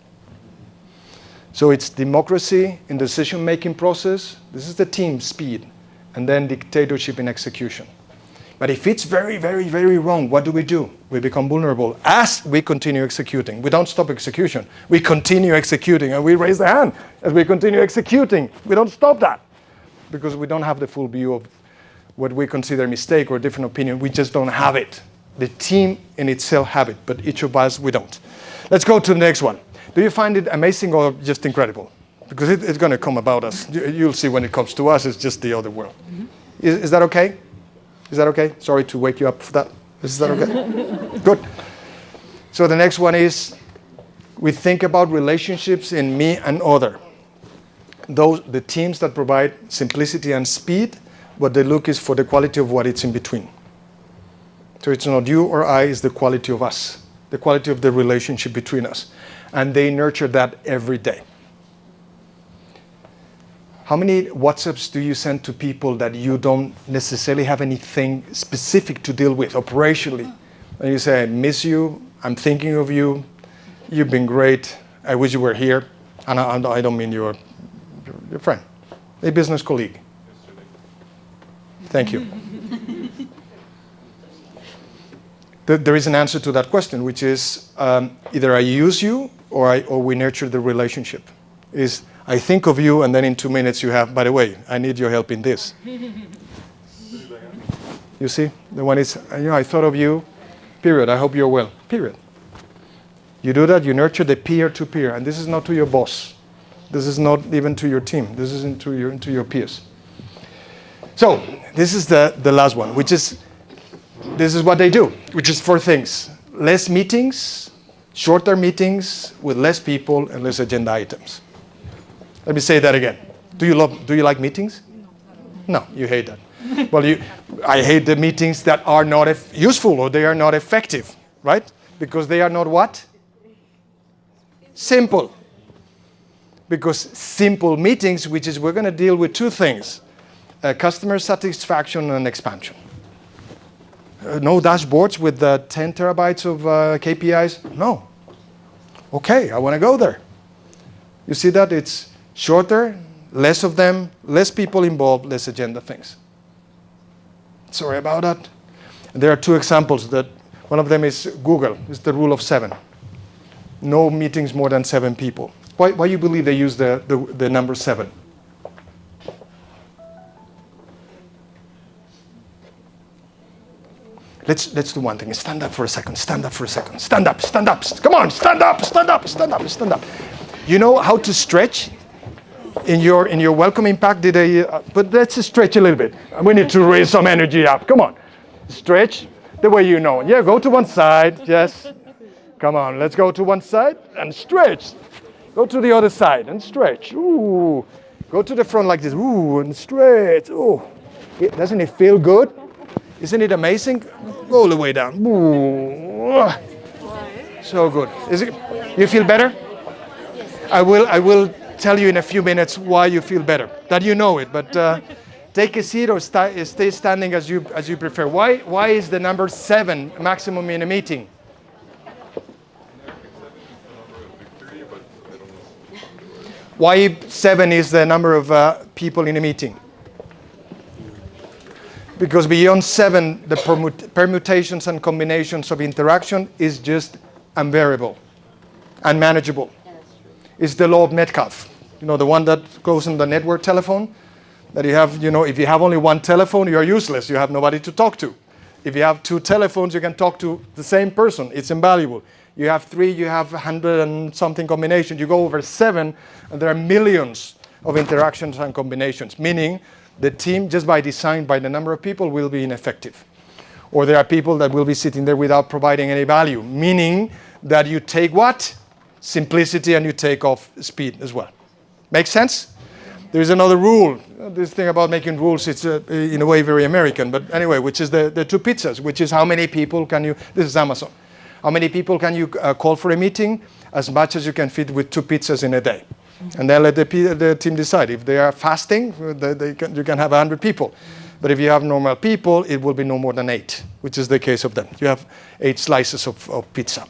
So it's democracy in decision-making process. This is the team speed. And then dictatorship in execution. But if it's very, very, very wrong, what do? We become vulnerable as we continue executing. We don't stop execution. We continue executing, and we raise the hand as we continue executing. We don't stop that because we don't have the full view of what we consider a mistake or a different opinion. We just don't have it. The team in itself have it, but each of us, we don't. Let's go to the next one. Do you find it amazing or just incredible? Because it's going to come about us. You'll see when it comes to us, it's just the other world. Mm-hmm. Is that okay? Is that okay? Sorry to wake you up for that. Is that okay? Good. So the next one is, we think about relationships in me and other. The teams that provide simplicity and speed, what they look is for the quality of what it's in between. So it's not you or I, it's the quality of us, the quality of the relationship between us. And they nurture that every day. How many WhatsApps do you send to people that you don't necessarily have anything specific to deal with operationally? And you say, I miss you, I'm thinking of you, you've been great, I wish you were here. And I don't mean your friend, a business colleague. Thank you. There is an answer to that question, which is either I use you or we nurture the relationship. Is I think of you, and then in 2 minutes you have, by the way, I need your help in this. You see? The one is, I thought of you, period. I hope you're well, period. You do that, you nurture the peer-to-peer. And this is not to your boss. This is not even to your team. This is into your peers. So, this is the last one, which is, this is what they do, which is 4 things. Less meetings, shorter meetings with less people and less agenda items. Let me say that again. Do you like meetings? No, you hate that. Well, I hate the meetings that are not useful or they are not effective, right? Because they are not what? Simple. Because simple meetings, which is we're going to deal with 2 things. Customer satisfaction and expansion. No dashboards with 10 terabytes of KPIs? No. Okay, I want to go there. You see that? It's shorter, less of them, less people involved, less agenda things. Sorry about that. And there are 2 examples. That one of them is Google. It's the rule of 7. No meetings more than 7 people. Why do you believe they use the number 7? Let's do one thing. Stand up for a second. Stand up for a second. Stand up. Stand up. Come on. Stand up. Stand up. Stand up. Stand up. You know how to stretch? In your welcoming pack, but let's stretch a little bit. We need to raise some energy up. Come on. Stretch the way you know. Yeah, go to one side. Yes. Come on, let's go to one side and stretch. Go to the other side and stretch. Ooh. Go to the front like this. Ooh, and stretch. Ooh. Doesn't it feel good? Isn't it amazing? Go all the way down. Ooh. So good. You feel better? I will tell you in a few minutes why you feel better. That you know it, but take a seat or stay standing as you prefer. Why is the number 7 maximum in a meeting? Why 7 is the number of people in a meeting? Because beyond 7, the permutations and combinations of interaction is just unbearable, unmanageable. It's the law of Metcalfe. The one that goes on the network telephone, that you have, if you have only one telephone, you are useless. You have nobody to talk to. If you have 2 telephones, you can talk to the same person. It's invaluable. You have 3, you have 100 and something combinations. You go over 7, and there are millions of interactions and combinations, meaning the team, just by design, by the number of people, will be ineffective. Or there are people that will be sitting there without providing any value, meaning that you take what? Simplicity, and you take off speed as well. Make sense? There is another rule. This thing about making rules, it's in a way very American, but anyway, which is the 2 pizzas, which is how many people can you, this is Amazon. How many people can you call for a meeting? As much as you can fit with 2 pizzas in a day. And then let the team decide. If they are fasting, you can have 100 people. But if you have normal people, it will be no more than 8, which is the case of them. You have 8 slices of pizza.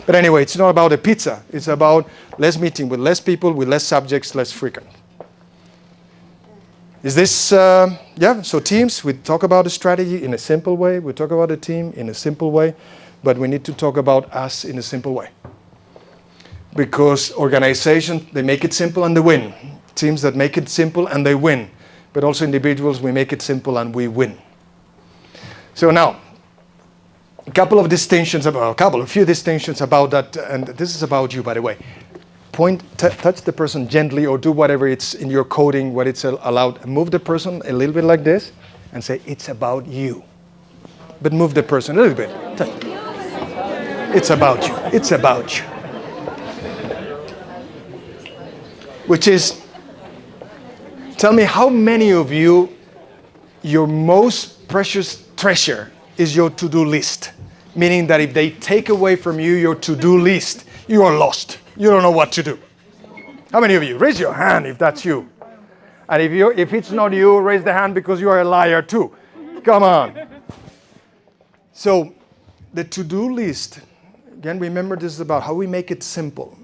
But anyway, it's not about a pizza. It's about less meeting with less people, with less subjects, less frequent. Is this, so teams, we talk about a strategy in a simple way. We talk about a team in a simple way. But we need to talk about us in a simple way. Because organizations, they make it simple and they win. Teams that make it simple and they win. But also individuals, we make it simple and we win. So now, a few distinctions about that, and this is about you, by the way. Touch the person gently or do whatever it's in your coding, what it's allowed. Move the person a little bit like this and say, it's about you. But move the person a little bit. It's about you. It's about you. Which is, tell me how many of you, your most precious treasure is your to-do list. Meaning that if they take away from you your to-do list, you are lost. You don't know what to do. How many of you? Raise your hand if that's you. And if it's not you, raise the hand because you are a liar too. Come on. So the to-do list, again, remember this is about how we make it simple.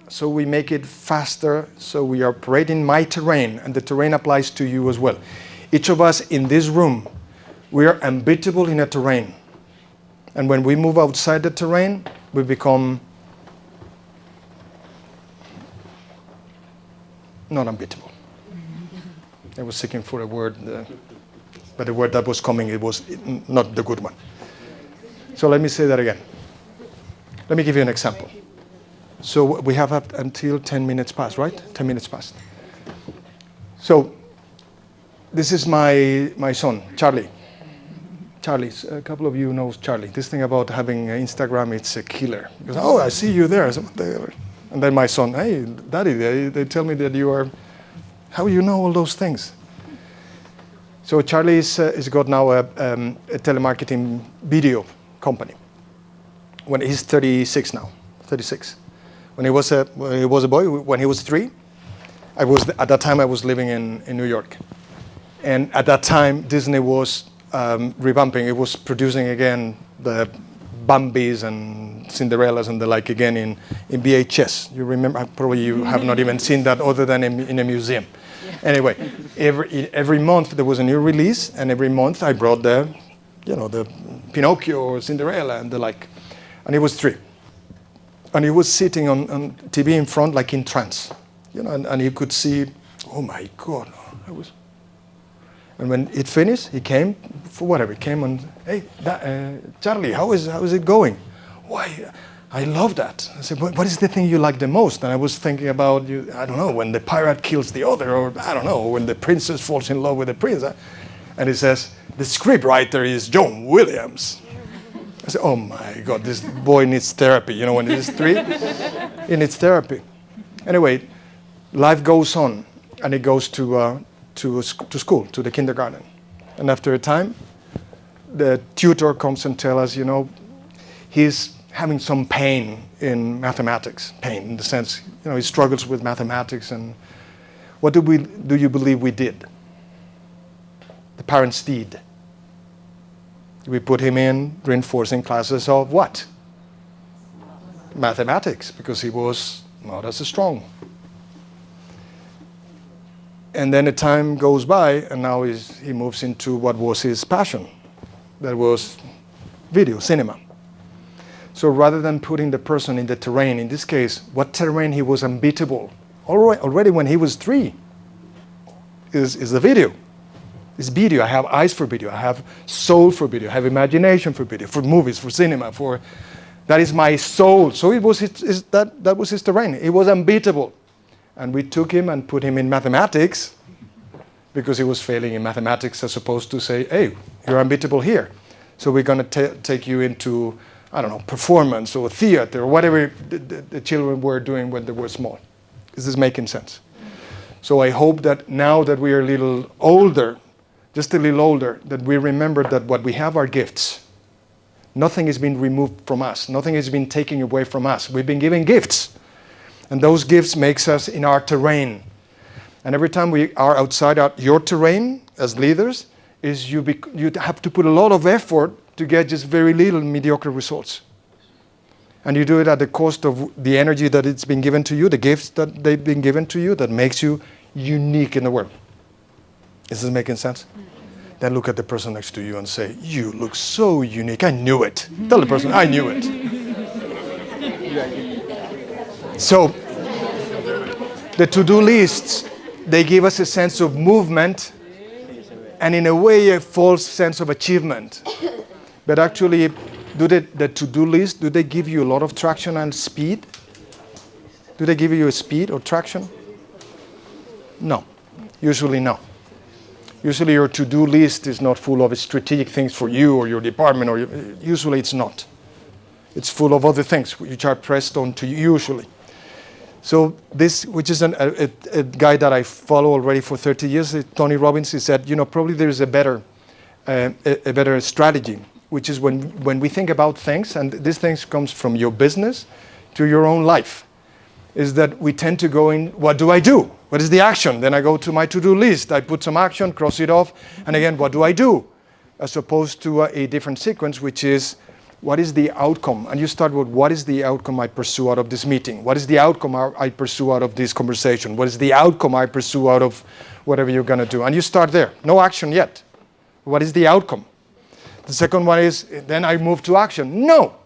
So we make it faster, so we operate in my terrain, and the terrain applies to you as well. Each of us in this room, we are unbeatable in a terrain. And when we move outside the terrain, we become not unbeatable. I was seeking for a word, but the word that was coming, it was not the good one. So let me say that again. Let me give you an example. So we have up until 10 minutes past, right? 10 minutes past. So this is my son, Charlie. Charlie's, a couple of you knows Charlie. This thing about having Instagram, it's a killer. Because, oh, I see you there. And then my son, hey, Daddy, they tell me that you are, how you know all those things? So Charlie is got now a telemarketing video company. When he's 36 now, 36. When he was a boy, when he was 3, at that time I was living in New York. And at that time, Disney was revamping. It was producing again the Bambis and Cinderellas and the like again in VHS. You remember? Probably you have not even seen that other than in a museum. Yeah. Anyway, every month there was a new release, and every month I brought the Pinocchio or Cinderella and the like. And he was 3. And he was sitting on TV in front like in trance. And you could see, oh my God, And when it finished, he came for whatever. He came and, hey, Charlie, how is it going? Why, I love that. I said, what is the thing you like the most? And I was thinking about, I don't know, when the pirate kills the other, or I don't know, when the princess falls in love with the prince. And he says, the script writer is John Williams. I said, oh my God, this boy needs therapy. When he's 3, he needs therapy. Anyway, life goes on, and it goes to school, to the kindergarten. And after a time, the tutor comes and tells us, he's having some pain in mathematics. Pain in the sense, he struggles with mathematics. And what do you believe we did? The parents did. We put him in reinforcing classes of what? Mathematics, because he was not as strong. And then the time goes by, and now he moves into what was his passion. That was video, cinema. So rather than putting the person in the terrain, in this case, what terrain he was unbeatable, already when he was 3, is the video. It's video. I have eyes for video. I have soul for video. I have imagination for video, for movies, for cinema, that is my soul. So it was that was his terrain. It was unbeatable. And we took him and put him in mathematics because he was failing in mathematics, as opposed to say, hey, you're unbeatable here. So we're going to take you into, I don't know, performance or theater or whatever the children were doing when they were small. Is this making sense? So I hope that now that we are a little older, just a little older, that we remember that what we have are gifts. Nothing has been removed from us. Nothing has been taken away from us. We've been given gifts. And those gifts makes us in our terrain. And every time we are outside your terrain as leaders, is you have to put a lot of effort to get just very little mediocre results. And you do it at the cost of the energy that it's been given to you, the gifts that they've been given to you, that makes you unique in the world. Is this making sense? Then look at the person next to you and say, you look so unique. I knew it. Tell the person, I knew it. So, the to-do lists, they give us a sense of movement and in a way a false sense of achievement. But actually, the to-do list, do they give you a lot of traction and speed? Do they give you a speed or traction? No. Usually no. Usually your to-do list is not full of strategic things for you or your department. Usually it's not. It's full of other things which are pressed onto you usually. So this, which is a guy that I follow already for 30 years, Tony Robbins, he said, probably there is a better strategy, which is when we think about things, and these things comes from your business to your own life, is that we tend to go in, what do I do? What is the action? Then I go to my to-do list. I put some action, cross it off, and again, what do I do? As opposed to a different sequence, which is, what is the outcome? And you start with, what is the outcome I pursue out of this meeting? What is the outcome I pursue out of this conversation? What is the outcome I pursue out of whatever you're going to do? And you start there. No action yet. What is the outcome? The second one is, then I move to action. No,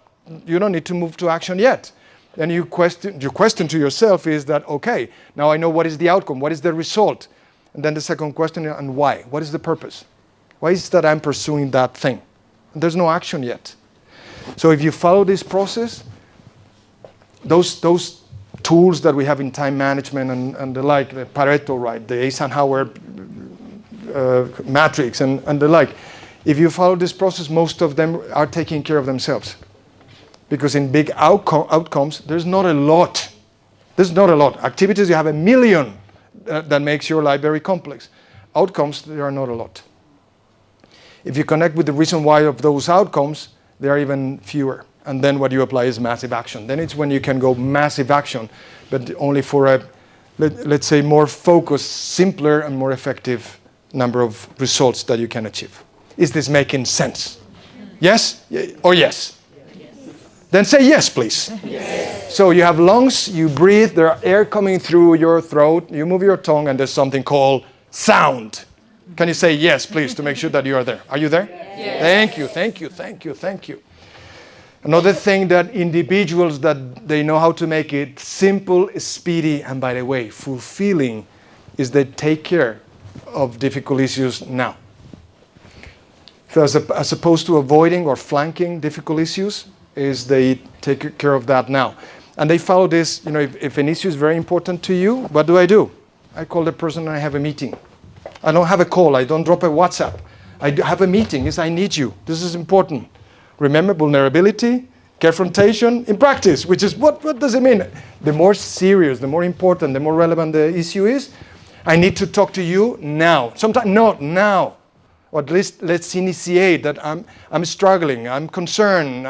you don't need to move to action yet. Then your question to yourself is that, okay, now I know what is the outcome, what is the result? And then the second question, and why? What is the purpose? Why is it that I'm pursuing that thing? And there's no action yet. So if you follow this process, those tools that we have in time management and the like, the Pareto, right, the Eisenhower matrix and the like, if you follow this process, most of them are taking care of themselves. Because in big outcomes, there's not a lot. There's not a lot. Activities, you have 1 million that makes your life very complex. Outcomes, there are not a lot. If you connect with the reason why of those outcomes, there are even fewer. And then what you apply is massive action. Then it's when you can go massive action, but only for a, let's say, more focused, simpler, and more effective number of results that you can achieve. Is this making sense? Yes or yes? Then say yes, please. Yes. So you have lungs, you breathe, there are air coming through your throat, you move your tongue, and there's something called sound. Can you say yes, please, to make sure that you are there? Are you there? Yes. Thank you, thank you, thank you, thank you. Another thing that individuals that they know how to make it simple, speedy, and by the way, fulfilling, is they take care of difficult issues now. So as opposed to avoiding or flanking difficult issues, is they take care of that now. And they follow this, if an issue is very important to you, what do? I call the person and I have a meeting. I don't have a call, I don't drop a WhatsApp. I have a meeting, I need you. This is important. Remember, vulnerability, confrontation in practice, which is, what does it mean? The more serious, the more important, the more relevant the issue is, I need to talk to you now. Sometimes, not now. Or at least let's initiate that I'm struggling, I'm concerned,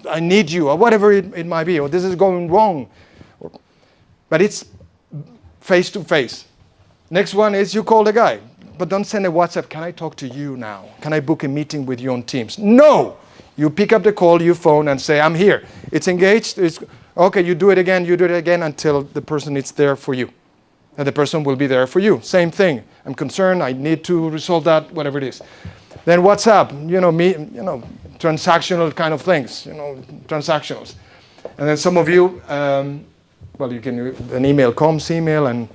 I need you, or whatever it might be, or this is going wrong. But it's face to face. Next one is you call the guy, but don't send a WhatsApp, can I talk to you now? Can I book a meeting with you on Teams? No! You pick up the call, you phone and say, I'm here. It's engaged, okay, you do it again until the person is there for you. And the person will be there for you. Same thing. I'm concerned, I need to resolve that, whatever it is. Then WhatsApp, transactional kind of things, transactionals. And then some of you, you can, an email comes, and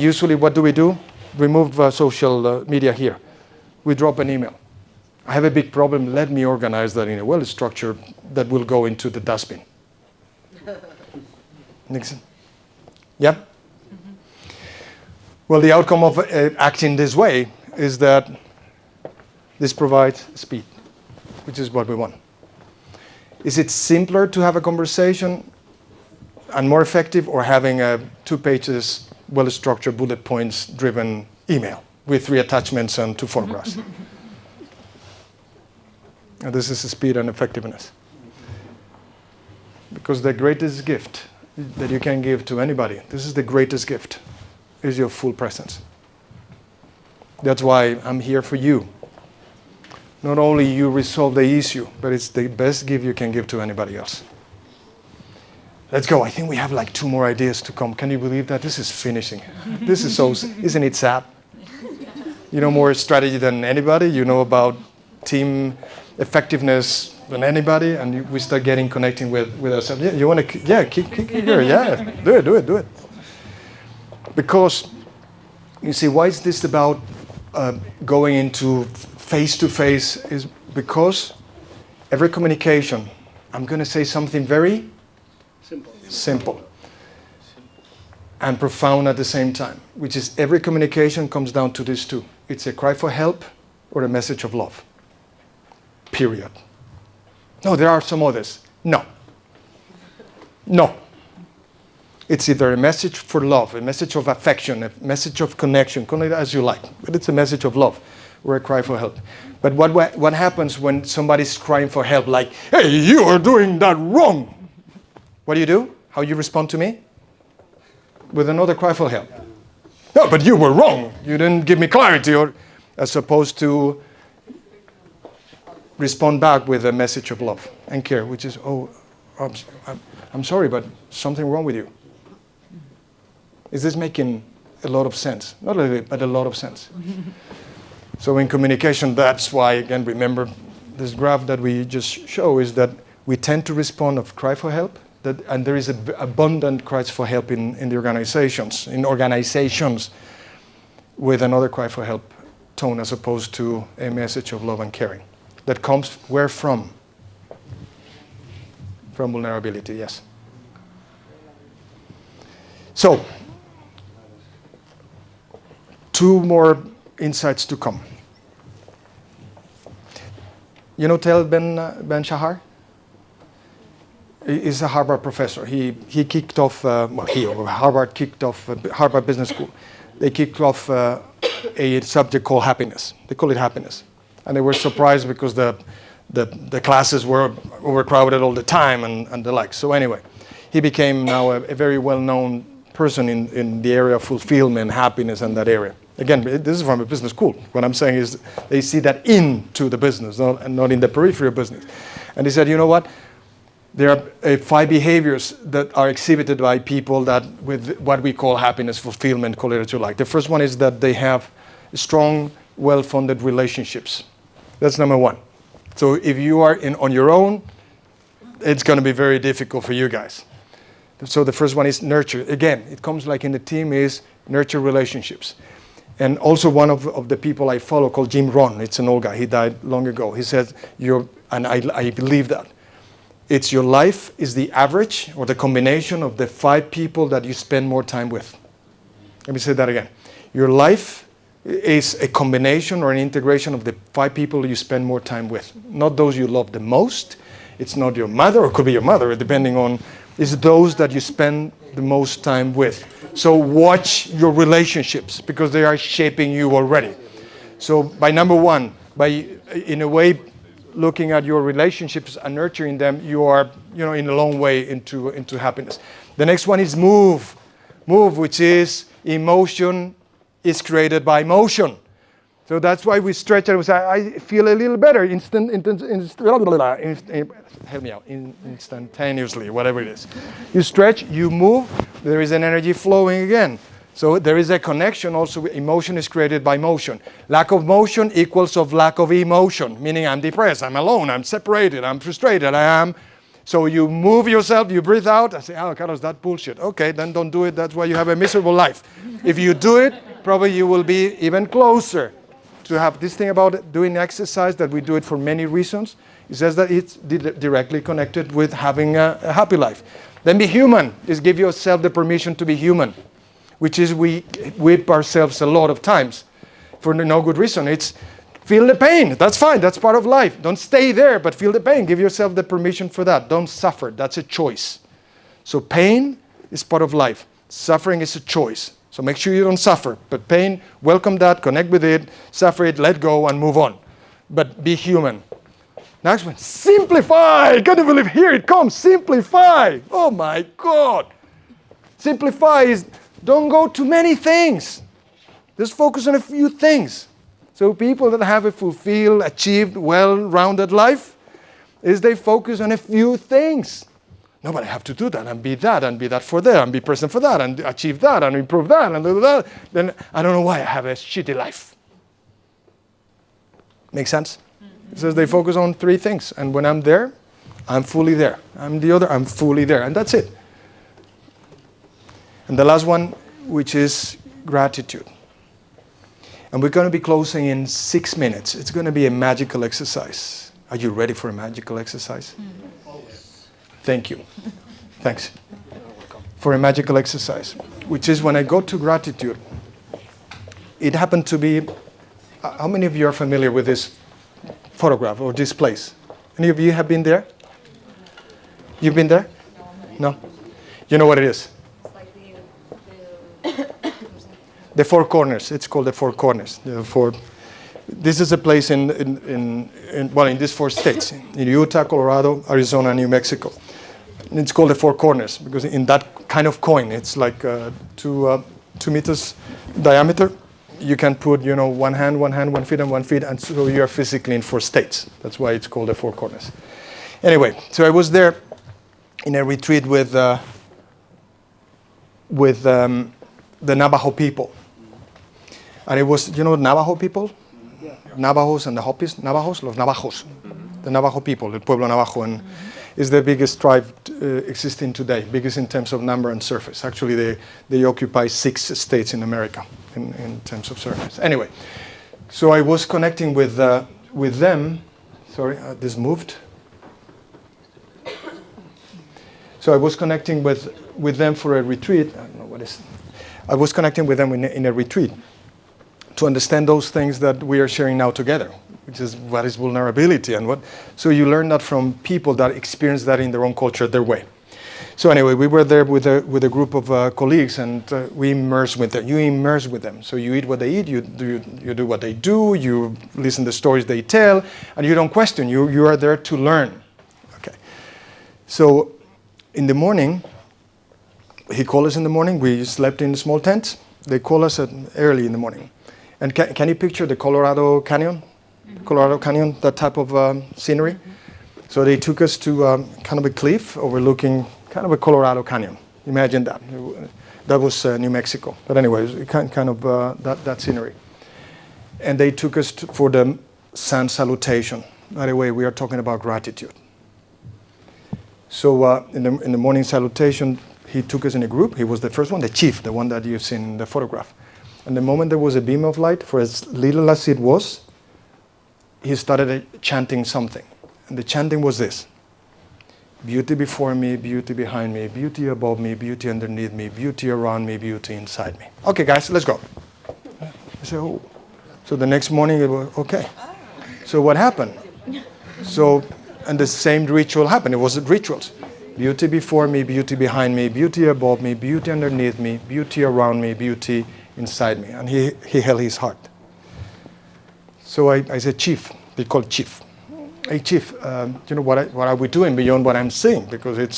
usually what do? We move social media here. We drop an email. I have a big problem, let me organize that in a well-structured that will go into the dustbin. Nixon? Yep. Well, the outcome of acting this way is that this provides speed, which is what we want. Is it simpler to have a conversation and more effective, or having a 2 pages, well-structured, bullet points-driven email with 3 attachments and 2 photographs? And this is speed and effectiveness. Because the greatest gift that you can give to anybody. This is the greatest gift, is your full presence. That's why I'm here for you. Not only you resolve the issue, but it's the best gift you can give to anybody else. Let's go. I think we have like 2 more ideas to come. Can you believe that? This is finishing. This is so, isn't it sad? You know more strategy than anybody. You know about team effectiveness than anybody. And we start connecting with ourselves. Yeah, you want to, kick here. Yeah, do it. Because, you see, why is this about going into face-to-face? Is because every communication, I'm going to say something very simple and profound at the same time, which is every communication comes down to these 2. It's a cry for help or a message of love. Period. No, there are some others. No. It's either a message for love, a message of affection, a message of connection, call it as you like, but it's a message of love or a cry for help. But what happens when somebody's crying for help, like, hey, you are doing that wrong? What do? How you respond to me? With another cry for help. No, but you were wrong. You didn't give me clarity, or as opposed to respond back with a message of love and care, which is, I'm sorry, but something wrong with you. Is this making a lot of sense? Not a little bit, but a lot of sense. So in communication, that's why, again, remember this graph that we just show is that we tend to respond of cry for help, and there is abundant cries for help in the organizations, with another cry for help tone as opposed to a message of love and caring. That comes where from? From vulnerability, yes. So, 2 more insights to come. You know Tel Ben Shahar? He's a Harvard professor. He kicked off, Harvard kicked off, Harvard Business School. They kicked off a subject called happiness. They call it happiness. And they were surprised because the classes were overcrowded all the time and the like. So anyway, he became now a very well-known person in the area of fulfillment, happiness, and that area. Again, this is from a business school. What I'm saying is they see that into the business, not in the periphery of business. And he said, you know what? There are 5 behaviors that are exhibited by people that with what we call happiness, fulfillment, call it what you like. The first one is that they have strong, well-funded relationships. That's number 1. So if you are on your own, it's going to be very difficult for you guys. So the first one is nurture. Again, it comes like in the team is nurture relationships. And also one of the people I follow called Jim Rohn, it's an old guy, he died long ago. He said, and I believe that, it's your life is the average or the combination of the 5 people that you spend more time with. Let me say that again. Your life is a combination or an integration of the 5 people you spend more time with. Not those you love the most. It's not your mother, or it could be your mother, depending on, it's those that you spend the most time with. So watch your relationships because they are shaping you already. So by number 1, in a way, looking at your relationships and nurturing them, you are, in a long way into happiness. The next one is move. Move, which is emotion is created by motion. So that's why we stretch and we say, I feel a little better help me out, instantaneously, whatever it is. You stretch, you move, there is an energy flowing again. So there is a connection also. Emotion is created by motion. Lack of motion equals of lack of emotion, meaning I'm depressed, I'm alone, I'm separated, I'm frustrated, I am. So you move yourself, you breathe out, I say, oh, Carlos, that's bullshit. Okay, then don't do it. That's why you have a miserable life. If you do it, probably you will be even closer to have this thing about doing exercise that we do it for many reasons. It says that it's directly connected with having a happy life. Then be human is give yourself the permission to be human, which is we whip ourselves a lot of times for no good reason. It's feel the pain. That's fine. That's part of life. Don't stay there, but feel the pain. Give yourself the permission for that. Don't suffer. That's a choice. So pain is part of life. Suffering is a choice. So make sure you don't suffer. But pain, welcome that, connect with it, suffer it, let go, and move on. But be human. Next one, simplify. Can't you believe here it comes? Simplify. Oh my God. Simplify is don't go to many things. Just focus on a few things. So people that have a fulfilled, achieved, well-rounded life is they focus on a few things. No, but I have to do that and be that for that, and be present for that, and achieve that, and improve that, and do that. Then I don't know why I have a shitty life. Make sense? It says they focus on 3 things. And when I'm there, I'm fully there. I'm the other, I'm fully there. And that's it. And the last one, which is gratitude. And we're going to be closing in 6 minutes. It's going to be a magical exercise. Are you ready for a magical exercise? Thank you. Thanks. For a magical exercise, which is when I go to gratitude, it happened to be, how many of you are familiar with this photograph or this place? Any of you have been there? You've been there? No? You know what it is? It's like The Four Corners. It's called the Four Corners. This is a place in these 4 states, in Utah, Colorado, Arizona, and New Mexico. And it's called the Four Corners because in that kind of coin, it's like 2 meters diameter. You can put, one hand, 1 foot, and 1 foot, and so you are physically in 4 states. That's why it's called the Four Corners. Anyway, so I was there in a retreat with the Navajo people. And it was, Navajo people? Yeah. Navajos and the Hopis. Navajos, los Navajos. The Navajo people, the Pueblo Navajo, and is the biggest tribe existing today, biggest in terms of number and surface. Actually, they occupy 6 states in America in terms of surface. Anyway, so I was connecting with them. Sorry, this moved. So I was connecting with them for a retreat. I don't know what is. I was connecting with them in a retreat to understand those things that we are sharing now together, which is what is vulnerability and what. So you learn that from people that experience that in their own culture, their way. So anyway, we were there with a group of colleagues, and we immerse with them. You immerse with them. So you eat what they eat, you do what they do, you listen to the stories they tell, and you don't question. You are there to learn. Okay. So in the morning, he called us in the morning. We slept in a small tent. They call us early in the morning. And can you picture the Colorado Canyon? Mm-hmm. Colorado Canyon, that type of scenery. Mm-hmm. So they took us to kind of a cliff overlooking kind of a Colorado Canyon. Imagine that. That was New Mexico. But anyway, it was kind of that scenery. And they took us for the sun salutation. By the way, we are talking about gratitude. So in the morning salutation, he took us in a group. He was the first one, the chief, the one that you've seen in the photograph. And the moment there was a beam of light, for as little as it was, he started chanting something. And the chanting was this: beauty before me, beauty behind me, beauty above me, beauty underneath me, beauty around me, beauty inside me. Okay, guys, let's go. I said, oh. So the next morning, it was, okay. So what happened? So, and the same ritual happened. It was rituals. Beauty before me, beauty behind me, beauty above me, beauty underneath me, beauty around me, beauty inside me. And he held his heart. So I said, Chief. They called Chief. Hey, Chief, what are we doing beyond what I'm saying? Because it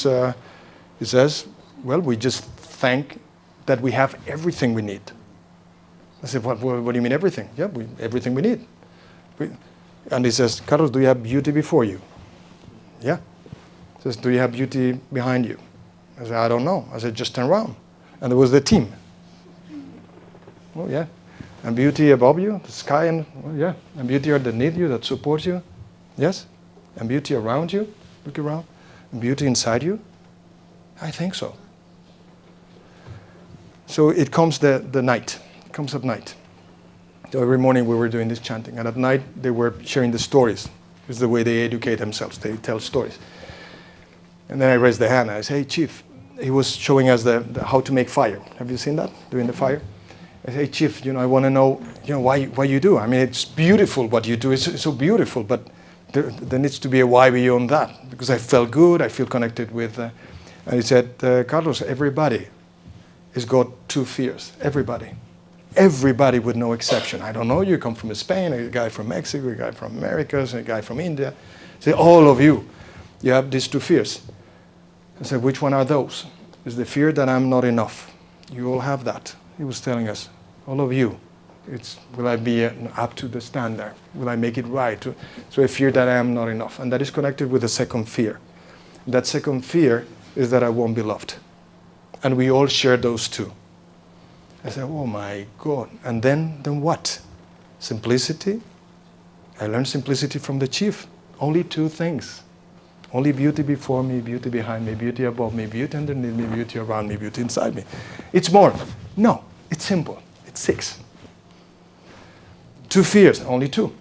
says, well, we just thank that we have everything we need. I said, what do you mean everything? Yeah, everything we need. And he says, Carlos, do you have beauty before you? Yeah. He says, do you have beauty behind you? I said, I don't know. I said, just turn around. And there was the team. Oh, yeah. And beauty above you, the sky, and yeah. And beauty underneath you that supports you. Yes. And beauty around you. Look around. And beauty inside you. I think so. So it comes the night. It comes at night. So every morning we were doing this chanting. And at night they were sharing the stories. It's the way they educate themselves. They tell stories. And then I raised the hand. I said, hey, Chief. He was showing us the how to make fire. Have you seen that? Doing the fire? I said, hey, Chief, I want to know, why you do. I mean, it's beautiful what you do. It's so beautiful, but there needs to be a why beyond that. Because I felt good. I feel connected with. And he said, Carlos, everybody has got 2 fears. Everybody. Everybody with no exception. I don't know, you come from Spain, a guy from Mexico, a guy from Americas, a guy from India. I said, all of you have these 2 fears. I said, which one are those? is the fear that I'm not enough. You all have that. He was telling us, all of you. Will I be up to the standard? Will I make it right? So I fear that I am not enough. And that is connected with the second fear. That second fear is that I won't be loved. And we all share those two. I said, oh my God. And then what? Simplicity. I learned simplicity from the chief. Only two things. Only beauty before me, beauty behind me, beauty above me, beauty underneath me, beauty around me, beauty inside me. It's more. No, it's simple. It's 6. 2 fears, only 2.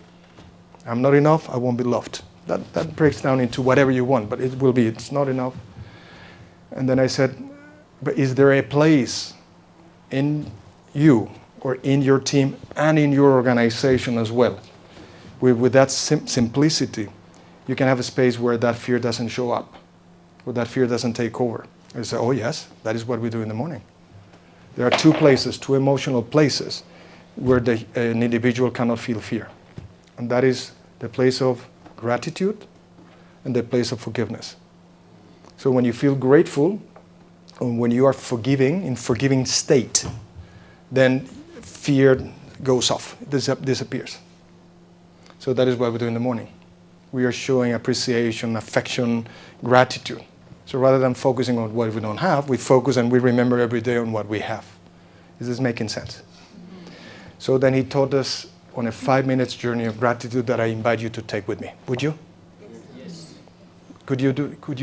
I'm not enough, I won't be loved. That breaks down into whatever you want, but it's not enough. And then I said, but is there a place in you or in your team and in your organization as well, with that simplicity, you can have a space where that fear doesn't show up, where that fear doesn't take over. I say, oh yes, that is what we do in the morning. There are 2 places, 2 emotional places where an individual cannot feel fear. And that is the place of gratitude and the place of forgiveness. So when you feel grateful, and when you are forgiving, in forgiving state, then fear goes off, disappears. So that is what we do in the morning. We are showing appreciation, affection, gratitude. So rather than focusing on what we don't have, we focus and we remember every day on what we have. Is this making sense? So then he taught us on a 5-minute journey of gratitude that I invite you to take with me. Would you? Yes. Could you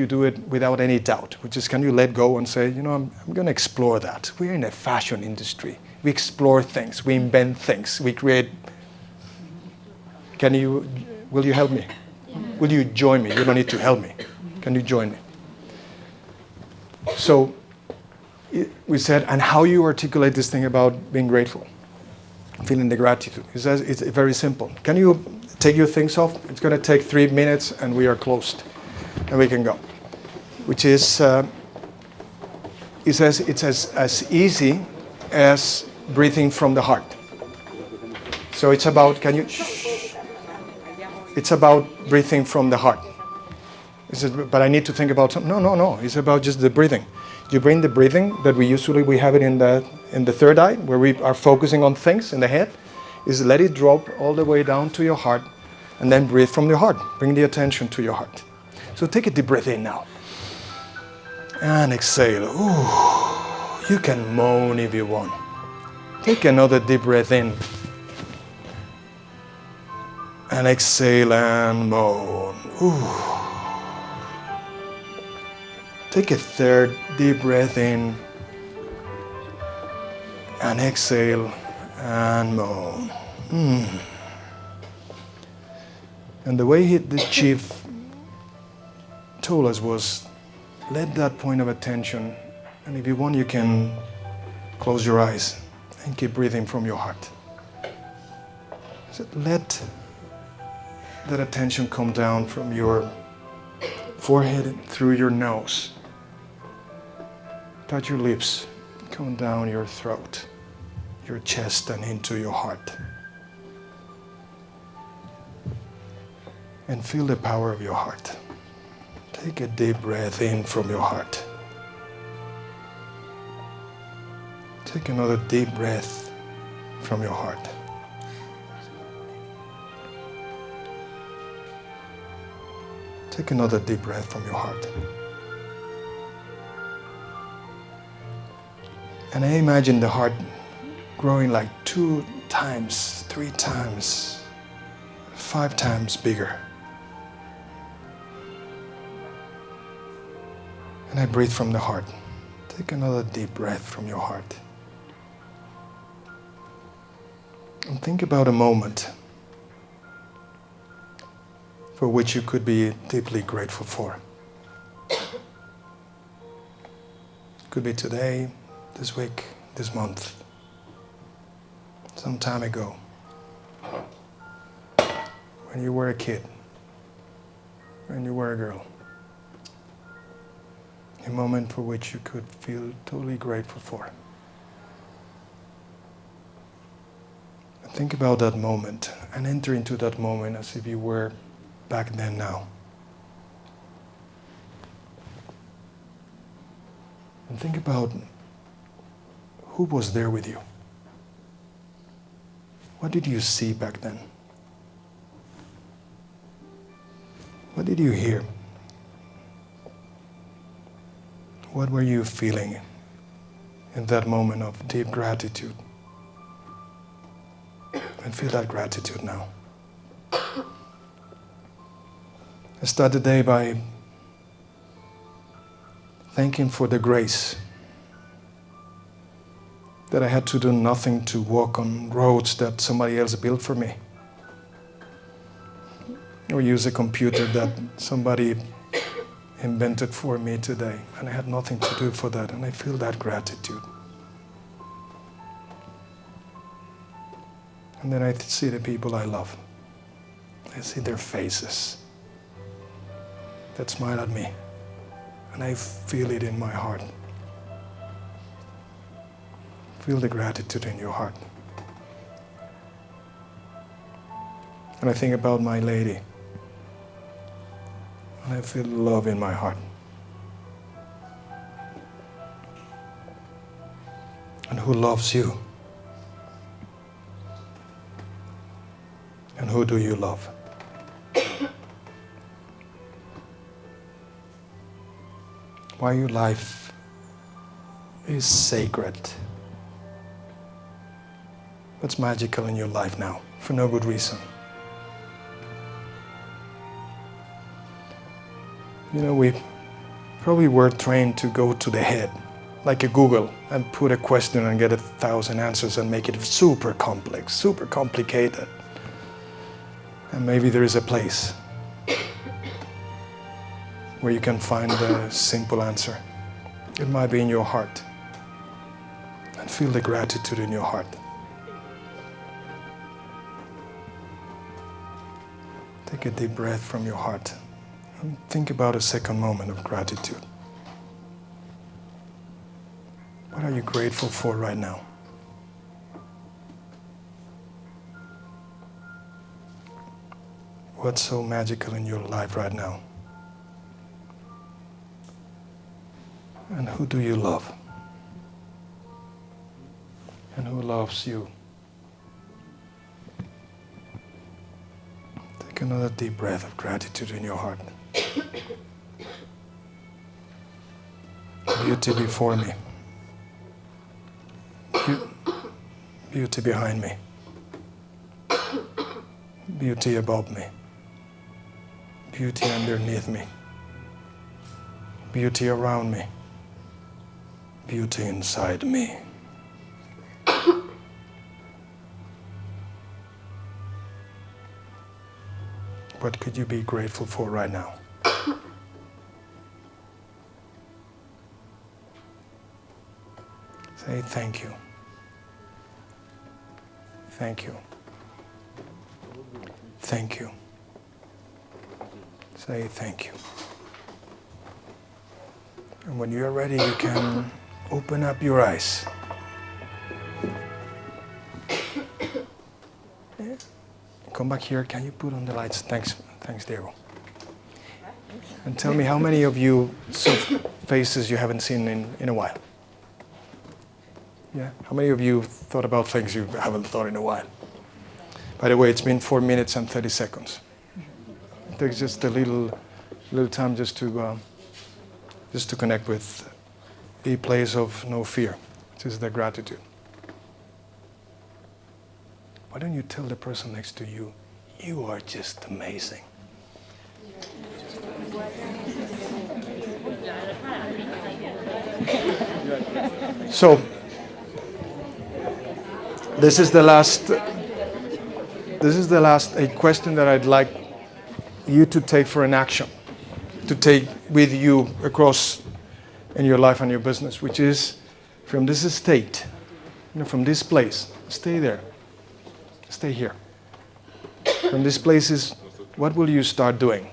do it without any doubt? Can you let go and say, I'm going to explore that. We're in a fashion industry. We explore things. We invent things. We create. Will you help me? Will you join me? You don't need to help me. Can you join me? So we said, and how you articulate this thing about being grateful, feeling the gratitude. He says it's very simple. Can you take your things off? It's going to take 3 minutes and we are closed. And we can go. Which is, he says it's as easy as breathing from the heart. So it's about, it's about breathing from the heart. He says, but I need to think about something. No. It's about just the breathing. You bring the breathing that we have it in the third eye, where we are focusing on things in the head, is let it drop all the way down to your heart, and then breathe from your heart. Bring the attention to your heart. So take a deep breath in now. And exhale. Ooh. You can moan if you want. Take another deep breath in. And exhale and moan. Ooh. Take a third deep breath in. And exhale and moan. And the way the chief told us was, let that point of attention, and if you want, you can close your eyes and keep breathing from your heart. So let that attention come down from your forehead through your nose. Touch your lips, come down your throat, your chest, and into your heart. And feel the power of your heart. Take a deep breath in from your heart. Take another deep breath from your heart. Take another deep breath from your heart. And I imagine the heart growing like 2 times, 3 times, 5 times bigger. And I breathe from the heart. Take another deep breath from your heart. And think about a moment for which you could be deeply grateful for. Could be today, this week, this month, some time ago, when you were a kid, when you were a girl. A moment for which you could feel totally grateful for. And think about that moment and enter into that moment as if you were back then now. And think about who was there with you. What did you see back then? What did you hear? What were you feeling in that moment of deep gratitude? And feel that gratitude now. I start the day by thanking for the grace that I had to do nothing to walk on roads that somebody else built for me, or use a computer that somebody invented for me today, and I had nothing to do for that, and I feel that gratitude. And then I see the people I love. I see their faces that smile at me, and I feel it in my heart. Feel the gratitude in your heart. And I think about my lady, and I feel love in my heart. And who loves you? And who do you love? Why your life is sacred. What's magical in your life now? For no good reason. You know, we probably were trained to go to the head, like a Google, and put a question and get 1,000 answers and make it super complex, super complicated. And maybe there is a place where you can find a simple answer. It might be in your heart. And feel the gratitude in your heart. Take a deep breath from your heart and think about a second moment of gratitude. What are you grateful for right now? What's so magical in your life right now? And who do you love? And who loves you? Take another deep breath of gratitude in your heart. Beauty before me. Beauty behind me. Beauty above me. Beauty underneath me. Beauty around me. Beauty inside me. What could you be grateful for right now? Say thank you. Thank you. Thank you. Say thank you. And when you're ready, you can open up your eyes. Yeah. Come back here. Can you put on the lights? Thanks, Diego. And tell me how many of you saw faces you haven't seen in a while? Yeah. How many of you thought about things you haven't thought in a while? By the way, it's been 4 minutes and 30 seconds. It takes just a little time just to connect with a place of no fear, which is the gratitude. Why don't you tell the person next to you, you are just amazing. So, this is the last a question that I'd like you to take for an action, to take with you across in your life and your business, which is from this state, from this place, stay there, stay here. From this place is, what will you start doing?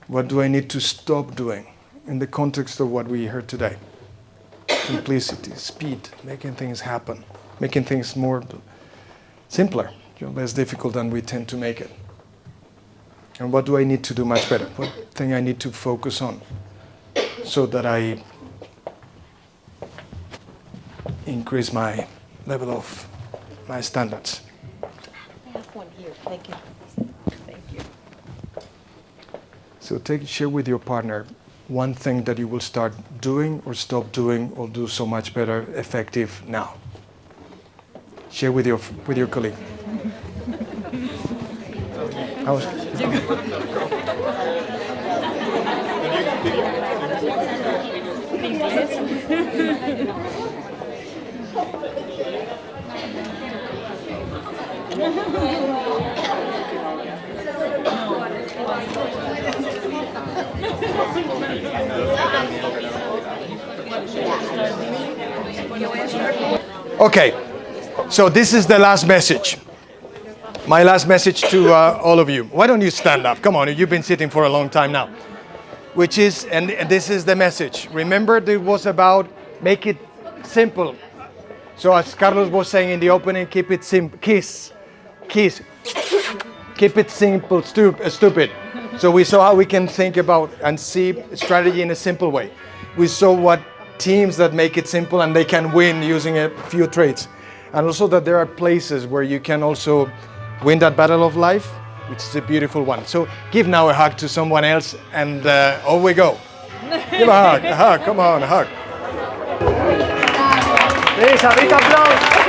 What do I need to stop doing in the context of what we heard today? Simplicity, speed, making things happen, making things more simpler, less difficult than we tend to make it. And what do I need to do much better? What thing I need to focus on so that I increase my level of my standards? I have one here. Thank you. Thank you. So share with your partner one thing that you will start doing or stop doing or do so much better, effective now. Share with your colleague. Okay, so this is the last message. My last message to all of you. Why don't you stand up? Come on, you've been sitting for a long time now. Which is, and this is the message. Remember, it was about make it simple. So as Carlos was saying in the opening, keep it simple. Kiss. Keep it simple, stupid. So we saw how we can think about and see strategy in a simple way. We saw what teams that make it simple and they can win using a few traits. And also that there are places where you can also win that battle of life, which is a beautiful one. So give now a hug to someone else and over we go. Give a hug, come on, a hug. Lisa, big applause.